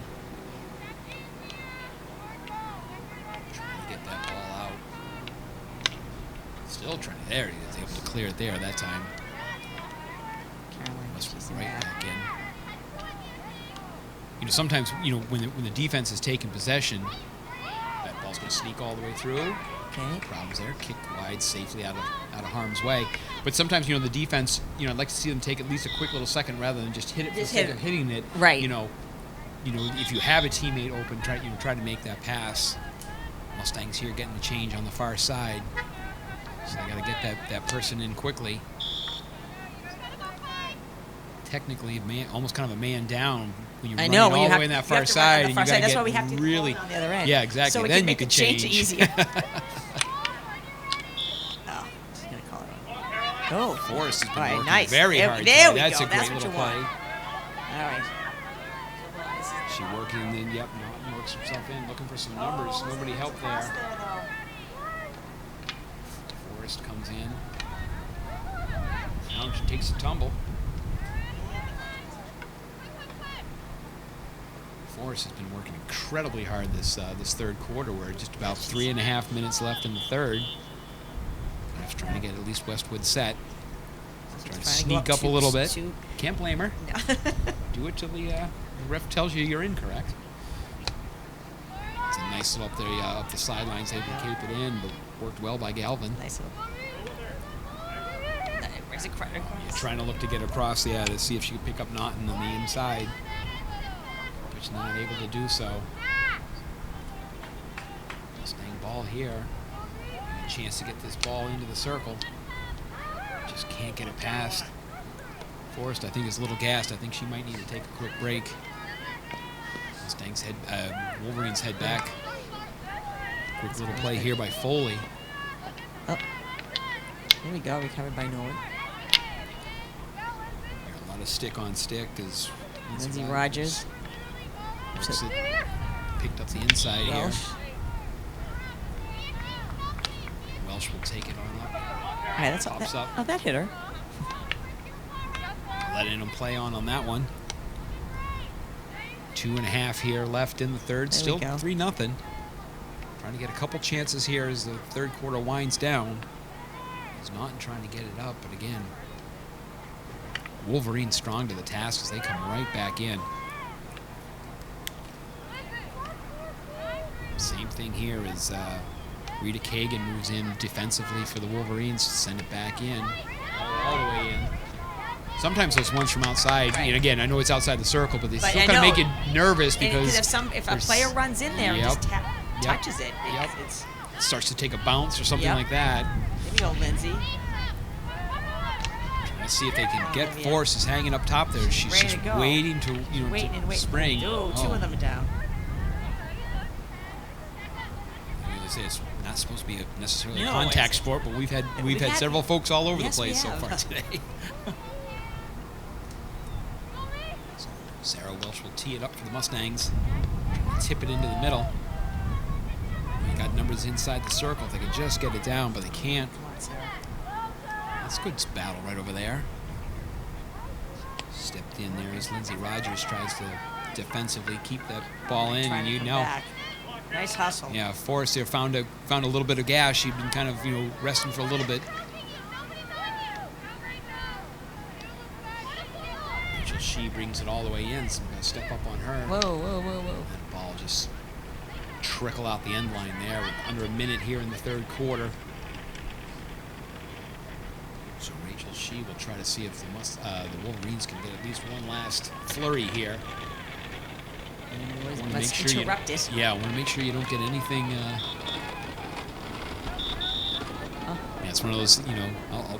Trying to get that ball out. Still trying. There he is, able to clear it there that time. Caroline, Westwood chasing right back. back in. Sometimes when the defense is taking possession, that ball's going to sneak all the way through. Okay. Problems there. Kicked wide safely out of harm's way. But sometimes the defense, I'd like to see them take at least a quick little second rather than just hit it for the Just sake hit of it. hitting it. Right. If you have a teammate open, try to make that pass. Mustangs here getting the change on the far side, so they got to get that person in quickly. Technically, almost kind of a man down when you're I running know, all when you the have- way in that you far have to run on side, the and you far got side. to That's get why we have to really, go on the other end. yeah, exactly. So we then can make you the can change easier. Oh, she's gonna call it. Oh, Forrest has been All right, working nice. very There- hard. there today. we That's go. a great That's what little you want. play. all right. She working, and then Norton works himself in, looking for some numbers. Nobody helped there. Forrest comes in. Now she takes a tumble. Forrest has been working incredibly hard this third quarter. We're just about 3.5 minutes left in the third. Ref's trying to get at least Westwood set. Trying to sneak up a little bit. Can't blame her. No. Do it till the ref tells you you're incorrect. It's a nice little up the sidelines. Able to keep it in, but worked well by Galvin. Nice little. Where's it across? Trying to look to get across, to see if she could pick up Naughton on the inside. But she's not able to do so. Staying ball here. A chance to get this ball into the circle. Just can't get it past. Forrest, I think, is a little gassed. I think she might need to take a quick break. Mustangs Wolverines head back. Quick little play here by Foley. Oh. Here we go. Recovered by Norwood. A lot of stick on stick as Lindsay Rogers. works it, picked up the inside Welsh. here. Welsh will take it on up. All right, that's all. Pops up. Oh, that hit her. Letting him play on that one. 2.5 here left in the third. There Still we go. 3-0. Trying to get a couple chances here as the third quarter winds down. He's not trying to get it up, but again, Wolverines strong to the task as they come right back in. Same thing here as Rita Kagan moves in defensively for the Wolverines to send it back in, all the way in. Sometimes those ones from outside, and again, I know it's outside the circle, but they still I kind of know. make you nervous And because if a there's- player runs in there and Yep. just Yep. touches it, Yep. it's it starts to take a bounce or something Yep. like that. there you go, Lindsay. Trying to Let's see if they can get yeah. Forrest is hanging up top there. She's Ready just to go. waiting to Waiting and waiting. spring. Oh, two of them are down. They say it's not supposed to be necessarily a No, contact it's- sport, but we've had we've had- several folks all over Yes, the we place so have. far today. So Sarah Welsh will tee it up for the Mustangs. Tip it into the middle. They got numbers inside the circle. If they can just get it down, but they can't. Come on, Sarah. That's a good battle right over there. Stepped in there as Lindsey Rogers tries to defensively keep that ball in, Trying and to you come know. back. Nice hustle. Yeah, Forrest there found a little bit of gas. She'd been kind of resting for a little bit. Rachel Shee brings it all the way in, so I'm gonna step up on her. Whoa, whoa, whoa, whoa. That ball just trickle out the end line there with under a minute here in the third quarter. So Rachel Shee will try to see if the Wolverines can get at least one last flurry here. Wanna Let's make sure interrupt it. Yeah, I want to make sure you don't get anything. Yeah, it's one of those.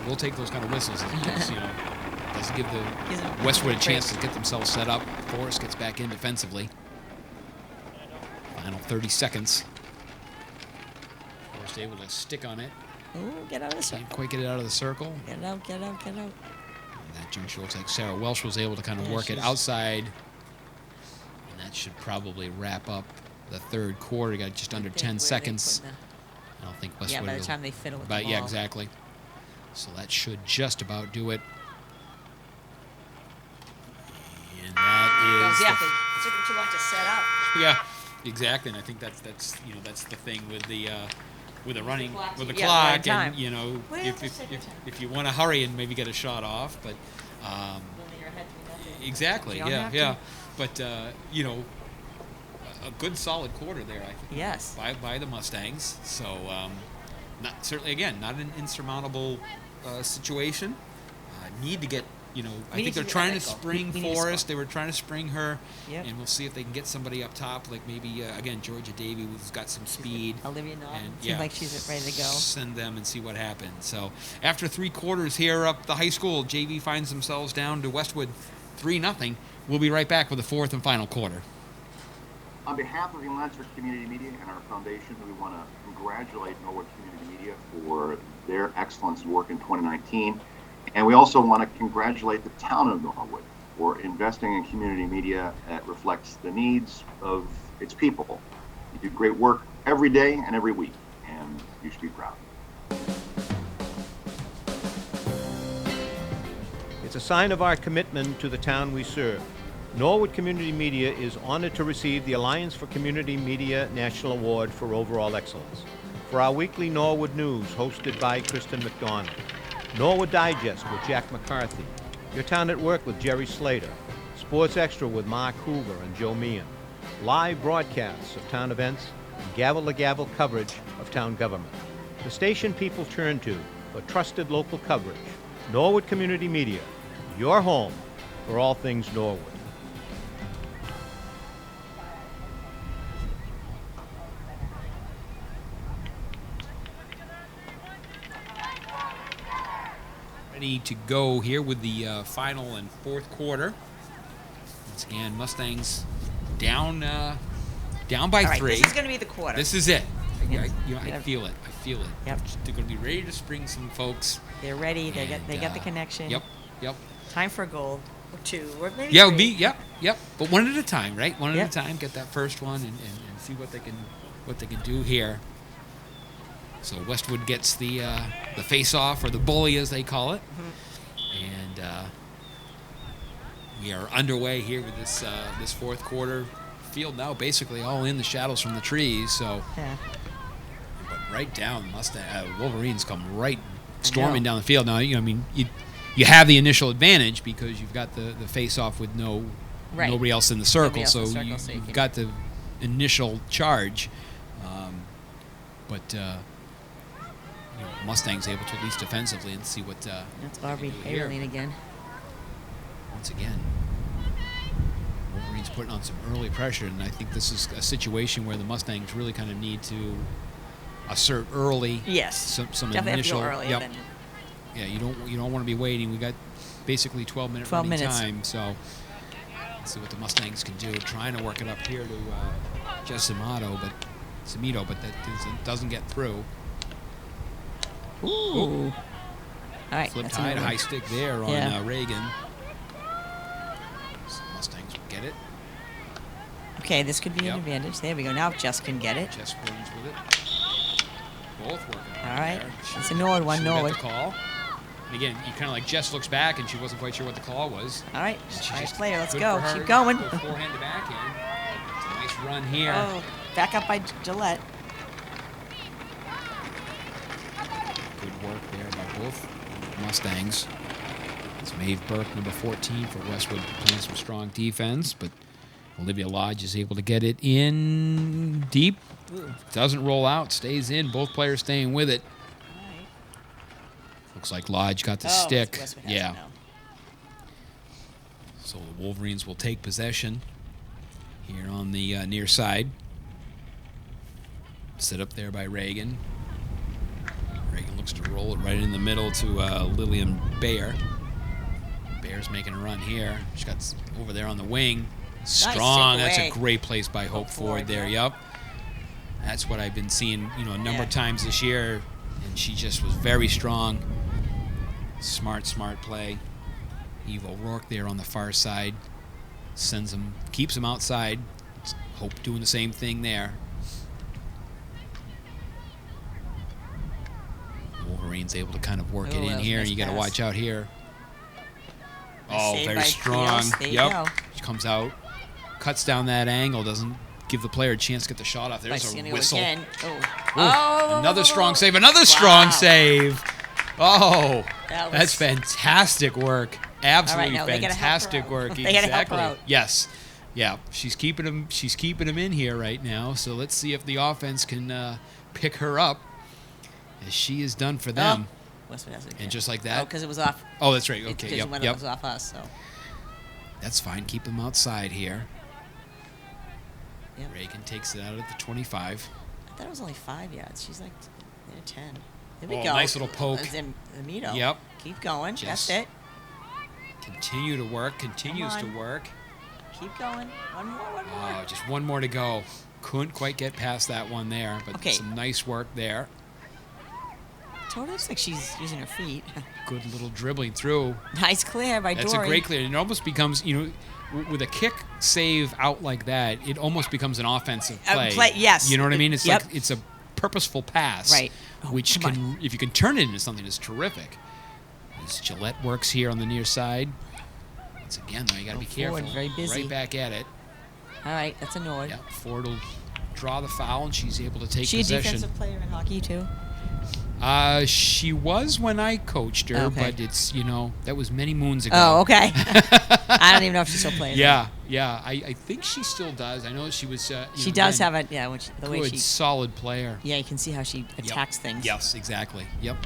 We'll take those kind of whistles. Because, doesn't give the Westwood a chance to get themselves set up. Forrest gets back in defensively. Final 30 seconds. Forrest able to stick on it. Oh, get out of the circle. Can't quite get it out of the circle. Get out, get out, get out. And that juncture looks like Sarah Welsh was able to kind of work it outside. And that should probably wrap up the third quarter. You got just under 10 seconds. I don't think Westwood Yeah, by the will- time they fiddle with the But ball. yeah, exactly. So that should just about do it. And that is Yeah, they took them too long to set up. yeah, exactly. And I think that's the thing with the running with the Yeah, clock, right time. and Well, if just take your time. if you want to hurry and maybe get a shot off, but exactly, You don't yeah, have to. yeah. But a good solid quarter there, I think. Yes. By the Mustangs. So not certainly again not an insurmountable situation. Need to get I We think need they're to trying to let that go. spring We need to Forrest. score. They were trying to spring her, Yep. and we'll see if they can get somebody up top, like maybe again Georgia Davy, who's got some speed. Olivia Knott And seems like she's ready to go. Send them and see what happens. So after 3 quarters here up the high school, JV finds themselves down to Westwood 3-0. We'll be right back with the fourth and final quarter. On behalf of the Alliance for Community Media and our foundation, we want to congratulate Norwood Community Media for their excellence work in 2019. And we also want to congratulate the town of Norwood for investing in community media that reflects the needs of its people. You do great work every day and every week, and you should be proud. It's a sign of our commitment to the town we serve. Norwood Community Media is honored to receive the Alliance for Community Media National Award for Overall Excellence. For our weekly Norwood News, hosted by Kristen McDonald. Norwood Digest with Jack McCarthy. Your Town at Work with Jerry Slater. Sports Extra with Mark Hoover and Joe Meehan. Live broadcasts of town events and gavel-to-gavel coverage of town government. The station people turn to for trusted local coverage. Norwood Community Media, your home for all things Norwood. Ready to go here with the final and fourth quarter. Once again, Mustangs down by All right, 3. this is going to be the quarter. This is it. Yeah. I feel it. I feel it. Yep. They're going to be ready to spring some folks. They're ready. They And, got the connection. Yep. Time for a goal or 2 or maybe Yeah, it 3. would be. Yep. But one at a time, right? One at Yep. a time. Get that first one and see what they can do here. So Westwood gets the face-off, or the bully as they call it, and we are underway here with this fourth quarter. Field now basically all in the shadows from the trees. So, Yeah. but right down, Wolverines come right storming down the field. Now, you have the initial advantage because you've got the face-off with Right. nobody else in the circle, Nobody else in so the circle, so you you've can- got the initial charge. But Mustang's able to at least defensively and see what. That's Aubrey do here. Haverline again. Once again, Wolverines putting on some early pressure, and I think this is a situation where the Mustangs really kind of need to assert early. Yes. Some Definitely initial. have to go early. Yep. Then Yeah, you don't want to be waiting. We got basically 12-minute 12 running minutes. time. So let's see what the Mustangs can do. Trying to work it up here to Jess Samito, but that doesn't get through. Ooh. All right. Flip that's tide, another high one. stick there on Yeah. Reagan. So Mustangs will get it. Okay, this could be an Yep. advantage. There we go. Now Jess can get it. Jess wins with it. Both working. All right. There. It's a Norwood one, She'll get Norwood. the call. And again, you kind of like Jess looks back and she wasn't quite sure what the call was. All right. And she Nice just- player. Let's good go. for her. Keep going. Go forehand to backhand. It's a nice run here. Oh, back up by Gillette. Good work there by both Mustangs. It's Maeve Burke, number 14 for Westwood, playing some strong defense, but Olivia Lodge is able to get it in deep. Doesn't roll out, stays in. Both players staying with it. All right. Looks like Lodge got the Oh, stick. Westwood has it Yeah. now. So the Wolverines will take possession here on the near side. Set up there by Reagan. Reagan looks to roll it right in the middle to Lillian Bayer. Bayer's making a run here. She's got over there on the wing. Strong. That's a takeaway. great place by Hope Ford there. Yep. That's what I've been seeing, a number of times this year, and she just was very strong. Smart play. Eva O'Rourke there on the far side keeps him outside. Hope doing the same thing there. Wolverine's able to kind of work Oh, it that in was a here, nice and you got to pass. watch out here. Nice Oh, save very by strong. Rios. There you Yep. go. She comes out, cuts down that angle, doesn't give the player a chance to get the shot off. By There's a Sienna whistle. again. Oh. Ooh, Oh. another strong save. Another strong Wow. save. Oh, That was- that's fantastic work. Absolutely now they gotta help her fantastic out. work. They gotta help her Exactly. out. Yes. Yeah. She's keeping him in here right now. So let's see if the offense can pick her up, as she is done for them. Westwood has it again. And just like that. Oh, because it was off. Oh, that's right. It Okay. just Yep. went- Yep. It was off us. So. That's fine. Keep him outside here. Yep. Reagan takes it out at the 25. I thought it was only 5 yards. She's like at a 10. There we Oh, go. nice little poke. Zamito. Yep. Keep going. Just That's it. Continue to work. Continues to on. work. Keep going. One more. Oh, just one more to go. Couldn't quite get past that one there, but Okay. some nice work there. Totally looks like she's using her feet. Good little dribbling through. Nice clear by That's Dory. a great clear. And it almost becomes, with a kick save out like that, it almost becomes an offensive play. Yes. You know what I mean? It's Yep. like it's a purposeful pass. Right. Oh, which come can, if you can turn it into something, is terrific. As Gillette works here on the near side. Once again, though, you got to be careful. Forward, very busy. Right back at it. All right, that's a Nord. Yeah, Ford will draw the foul, and she's able to take She a possession. defensive player in hockey too. She was when I coached her, Okay. but it's that was many moons ago. Oh, okay. I don't even know if she still plays. Yeah. I think she still does. I know she was. She does have it. Yeah, the way good, she. solid player. Yeah, you can see how she attacks things. Yes, exactly. Yep.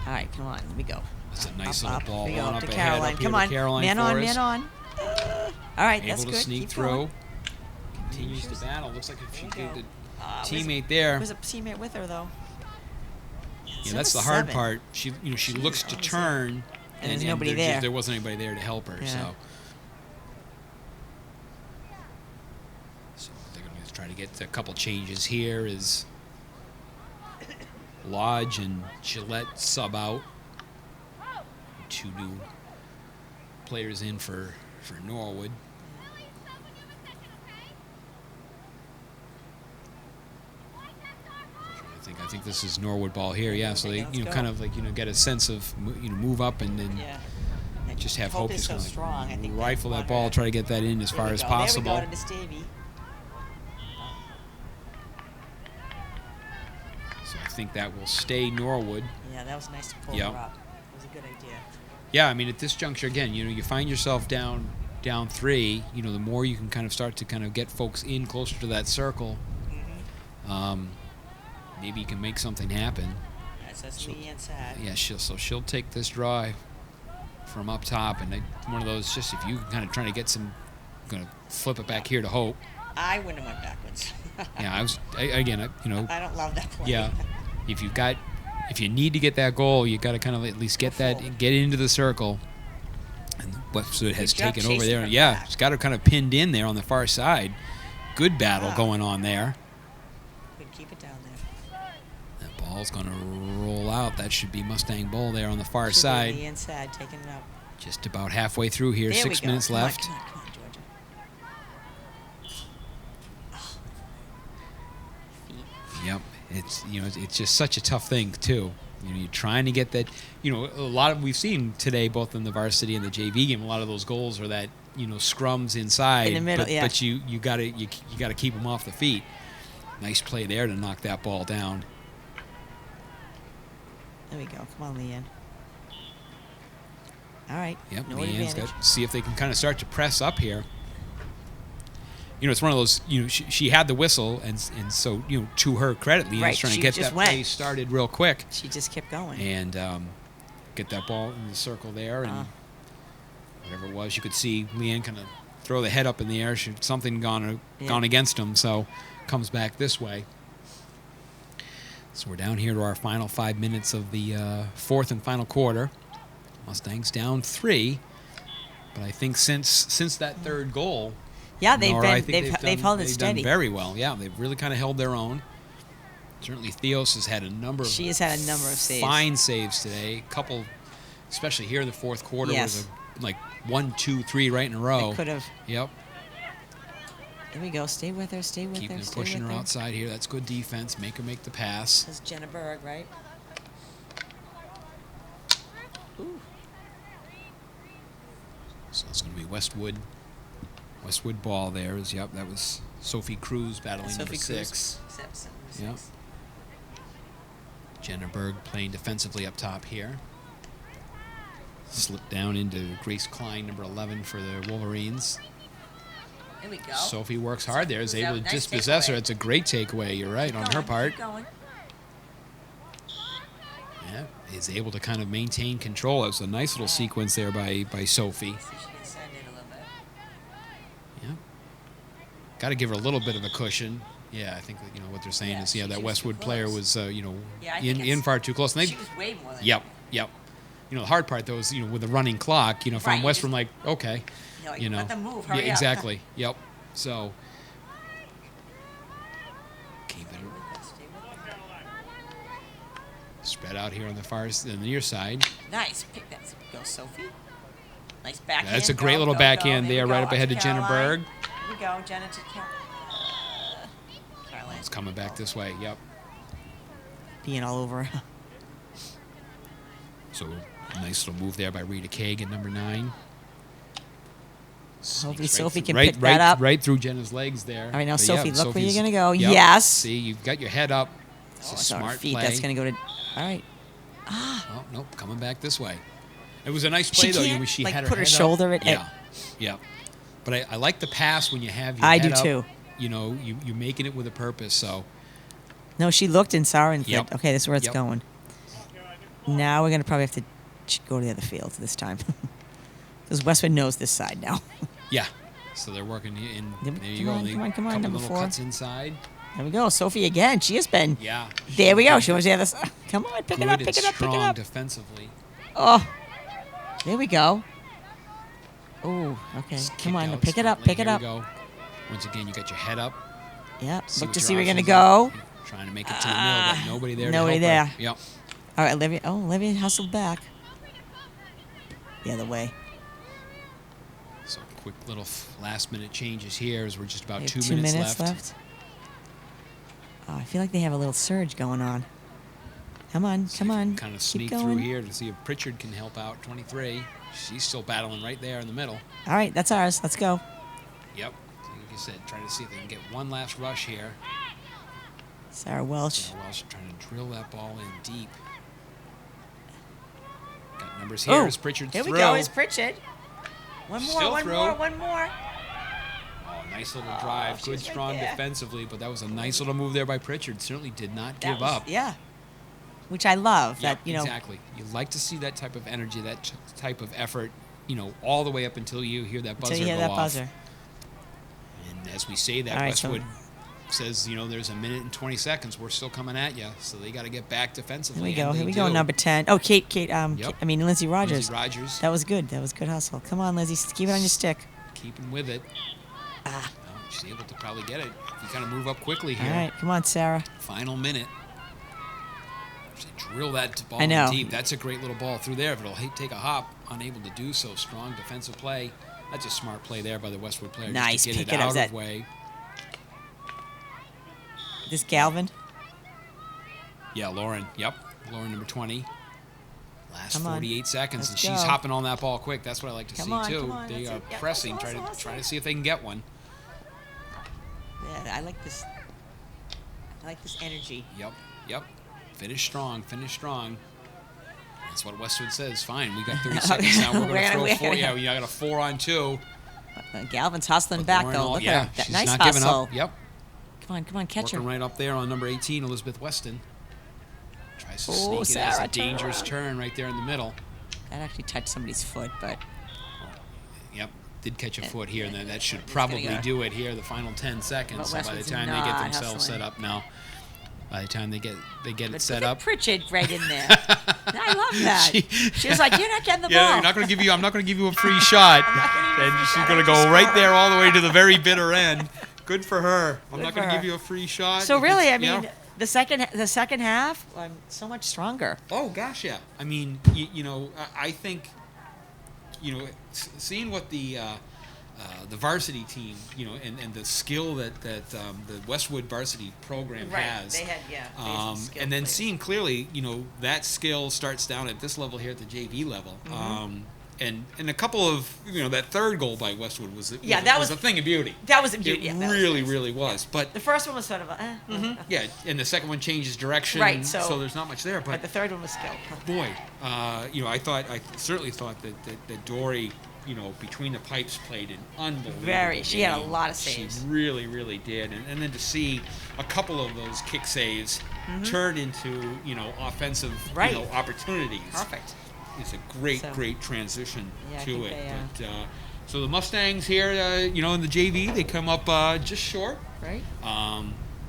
All right, come on, let me go. That's a nice Up, little up. ball. We go One up to ahead, Caroline. up here Come to on, Caroline man on, for man us. on. All right, that's Able good. to sneak Keep through. going. Continues to battle. Looks like if she There you did go. the teammate there. There's a teammate with her though. Yeah, that's the hard 7. part. She looks to turn, And there's nobody there. There wasn't anybody there to help her. Yeah. So they're going to try to get a couple changes here. Is Lodge and Gillette sub out. 2 new players in for Norwood. I think this is Norwood ball here. Yeah, so they Let's go. kind of like get a sense of move up and then Yeah. just have Hope Hope is just so kind of strong. I think rifle they that want ball, her- try to get that in as There far we as go. possible. There we go to Davey. So I think that will stay Norwood. Yeah, that was nice to pull Yep. her up. It was a good idea. Yeah, I mean at this juncture again, you find yourself down 3. The more you can kind of start to kind of get folks in closer to that circle. Maybe you can make something happen. That's Leanne Sad. Yeah, she'll take this drive from up top, and one of those just if you can kind of try to get some, gonna flip it back here to Hope. I wouldn't have went backwards. Yeah, I don't love that play. Yeah, if you need to get that goal, you got to kind of at least get into the circle. Westwood has Good job taken over chasing there. her Yeah, back. she's got her kind of pinned in there on the far side. Good battle Wow. going on there. Good, keep it down there. That ball's going to roll out. That should be Mustang Bull there on the far Should be side. on the inside, taking it out. Just about halfway through here. There 6 we go. minutes Come on, left. Come on, Georgia. Feet. Yep, it's just such a tough thing too. You're trying to get that. A lot of we've seen today, both in the varsity and the JV game. A lot of those goals are that scrums inside In the middle, but, yeah. But you gotta keep them off the feet. Nice play there to knock that ball down. There we go. Come on, Leanne. All right. Yep, No Leanne's advantage. got see if they can kind of start to press up here. It's one of those. She had the whistle, and so to her credit, Leanne's Right, trying to she get just that went. play started real quick She just kept going. and get that ball in the circle there, and whatever it was, you could see Leanne kind of throw the head up in the air. Something gone against him, so comes back this way. So we're down here to our final 5 minutes of the fourth and final quarter. Mustangs down 3, but I think since that third goal, Yeah, Nora, I think they've held it they've steady. done very well. Yeah, they've really kind of held their own. Certainly, Theos has had a number of She has had a number of saves. fine saves today. A couple, especially here in the fourth quarter, Yes. was like 1, 2, 3 right in a row. They could have. Yep, There we go. Stay with her. Stay with keeping her. and Stay pushing with her her. outside here. That's good defense. Make her make the pass. That's Jenna Berg, right? Ooh. So it's going to be Westwood. Westwood ball there is, that was Sophie Cruz battling number Sophie Cruz. 6. Steps, Yep. Jenna Berg playing defensively up top here. Slipped down into Grace Klein, number 11 for the Wolverines. There we go. Sophie works hard there, is Sophie able was to out. Nice dispossess her. takeaway. It's a great takeaway, you're right, Keep on her going, part. Keep going. Yeah, is able to kind of maintain control. It was a nice little sequence there by Sophie. See if she can send it a little bit. Yeah. Got to give her a little bit of a cushion. Yeah, I think that, what they're saying Yeah, is, she that was Westwood too player close. was, Yeah, I in think it's- far too close. And they, She was way more than Yep. The hard part though is, with the running clock, if Right, I'm you West just- from like, okay, You're like, let them move, hurry yeah, up. exactly. Yep. So keep it Stay with her. spread out here on the near side. Nice. Pick that. Go, Sophie. Nice backhand. That's a great Go, little go, backhand go. there, we right go. up ahead to Up Jenna Caroline. Berg. Here we go, Jenna to Caroline. It's coming back this way. Yep. Being all over her. So nice little move there by Rita Kagan, number 9. Hopefully Sneaks Sophie can right, pick right, that up. right through Jenna's legs there. All right, now But Sophie, look where you're Sophie's- gonna go. Yep. Yes. See, you've got your head up. It's a It's on her smart feet. play. That's gonna go to. All right. Oh, nope, coming back this way. It was a nice She play though. can't, She like, had her put her head up. shoulder at- Yeah, yeah. But I like the pass when you have your I head do up. too. You're making it with a purpose. So No, she looked and saw her and Yep. said, "Okay, this is where it's Yep. going." Now we're gonna probably have to go to the other field this time, because Westwood knows this side now. yeah. So they're working in. Yep, There you come go. on, They- come on, come on, couple number little 4. cuts inside. There we go, Sophie again. She has been. Yeah. There we go. She was the other side. Come on, pick it Good up, and pick it up, pick it strong up. defensively. Oh, there we go. Oh, okay. Just Come kicked on, out pick it up, smartly. pick it Here up. we go. Once again, you got your head up. Yep. Look what to your see where you're gonna options go. are. Trying to make it to the middle, but nobody there. Nobody to help there. Her. Yep. All right, Olivia. Oh, Olivia hustled back. The other way. So quick little last-minute changes here as we're just about We have 2 2 minutes, minutes left. Oh, I feel like they have a little surge going on. Come on, come on. Kind of Keep sneak going. through here to see if Pritchard can help out. 23. She's still battling right there in the middle. All right, that's ours. Let's go. Yep. Like you said, trying to see if they can get one last rush here. Sarah Welsh. Welsh trying to drill that ball in deep. Got numbers here. Is Pritchard's here throw. we go. It's Pritchard. One more, Still one through. more, one more. Oh, nice little drive. she Good, was right strong there. defensively, but that was a nice little move there by Pritchard. Certainly did not That give was- up. Yeah. Which I love. Yep, That, you know. exactly. You like to see that type of energy, that type of effort, all the way up until you hear that buzzer Until you hear go that off. buzzer. And as we say that, All right, so Westwood says, there's a minute and 20 seconds. We're still coming at you, so they got to get back defensively. Here we go. and Here they we go. do. Number 10. Oh, Kate. Yep. Lindsay Rogers. Lindsay Rogers. That was good. That was good hustle. Come on, Lizzie. Keep it on your stick. Keeping with it. Ah. Oh, she's able to probably get it. You kind of move up quickly here. All right. Come on, Sarah. Final minute. She drill that ball I know. in deep. That's a great little ball through there, but it'll take a hop. Unable to do so. Strong defensive play. That's a smart play there by the Westwood player. Nice. Just to get Pick it it up. out That- of way. This Galvin. Yeah, Lauren. Yep. Lauren, number 20. Last Come on. 48 seconds, Let's and she's go. hopping on that ball quick. That's what I like to Come see, on, too. come on, They that's are it. Yep, pressing, hustle, try hustle. to see if they can get one. Yeah, I like this. I like this energy. Yep. Finish strong. That's what Westwood says. Fine, we got 30 seconds now. We're going to throw four. Yeah, we got a 4-on-2. Galvin's hustling back, Lauren though. Look yeah, at her. That she's nice not hustle. giving up. Yep. Come on, catch Working her. right up there on number 18, Elizabeth Weston. Tries to sneak it as Sarah, a dangerous turn. turn right there in the middle. That actually touched somebody's foot, but Yep, did catch a foot here, and then that should gonna probably go. do it here. The final 10 seconds. But So by the Westwood's time they get not themselves hustling. set up now, by the time they get it but set look up. at Pritchard right in there. I love that. She was like, "You're not getting the ball." Yeah, I'm not going to give you a free shot. And she's going to go right there all the way to the very bitter end. Good for her. I'm Good not for going to her. give you a free shot. So If really, it's- I mean, the second half, I'm so much stronger. Oh gosh, yeah. I mean, I think, seeing what the varsity team, and the skill that the Westwood varsity program has. They had And then seeing clearly, that skill starts down at this level here at the JV level. Mm-hmm. And a couple of, that third goal by Westwood was that was a thing of beauty. That was a beauty. It Yeah, that was really, nice. really was. But The first one was sort of a, yeah, and the second one changes direction. Right, so there's not much there. but the third one was skill. Boy, I certainly thought that Dory, between the pipes played an unbelievable She had a game. lot of saves. She really, really did. And then to see a couple of those kick saves turn into, offensive, Right. opportunities. Perfect. It's a great, So- great transition Yeah, I to think it. they, But, so the Mustangs here, in the JV, they come up just short. Right.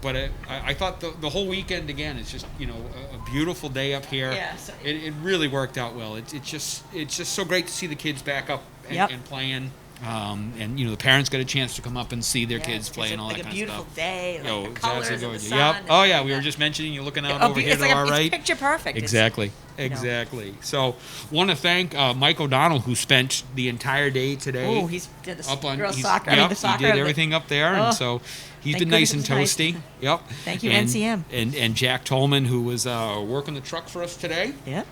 But I thought the whole weekend again is just a beautiful day up here. Yeah, so- It really worked out well. It's just so great to see the kids back up and, Yep. and playing. And the parents got a chance to come up and see their kids It's play and all like that a kind beautiful of stuff. day, like the It's colors absolutely and the gorgeous. sun. Yep. and Oh yeah, all we were that. just mentioning you looking out Oh, over here it's to like our right. It's picture perfect. It's- Exactly. know. Exactly. So, want to thank Mike O'Donnell, who spent the entire day today Oh, he did the up on girls' he's- soccer. Yep, the soccer. he did everything up there, Oh, and so he's thank been nice and goodness it was toasty. nice. Yep. Thank you, and, NCM. And Jack Tolman, who was working the truck for us today. Yeah.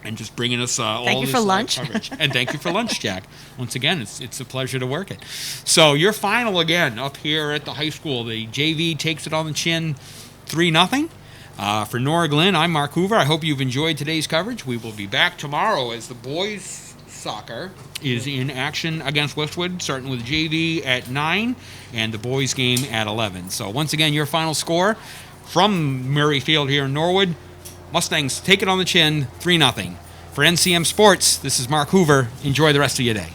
And just bringing us all Thank you this for lunch. coverage. And thank you for lunch, Jack. Once again, it's a pleasure to work it. So your final again up here at the high school. The JV takes it on the chin, 3-0. For Nora Glenn, I'm Mark Hoover. I hope you've enjoyed today's coverage. We will be back tomorrow as the boys soccer is in action against Westwood, starting with JV at 9 and the boys game at 11. So once again, your final score from Murray Field here in Norwood. Mustangs take it on the chin, 3-0. For NCM Sports, this is Mark Hoover. Enjoy the rest of your day.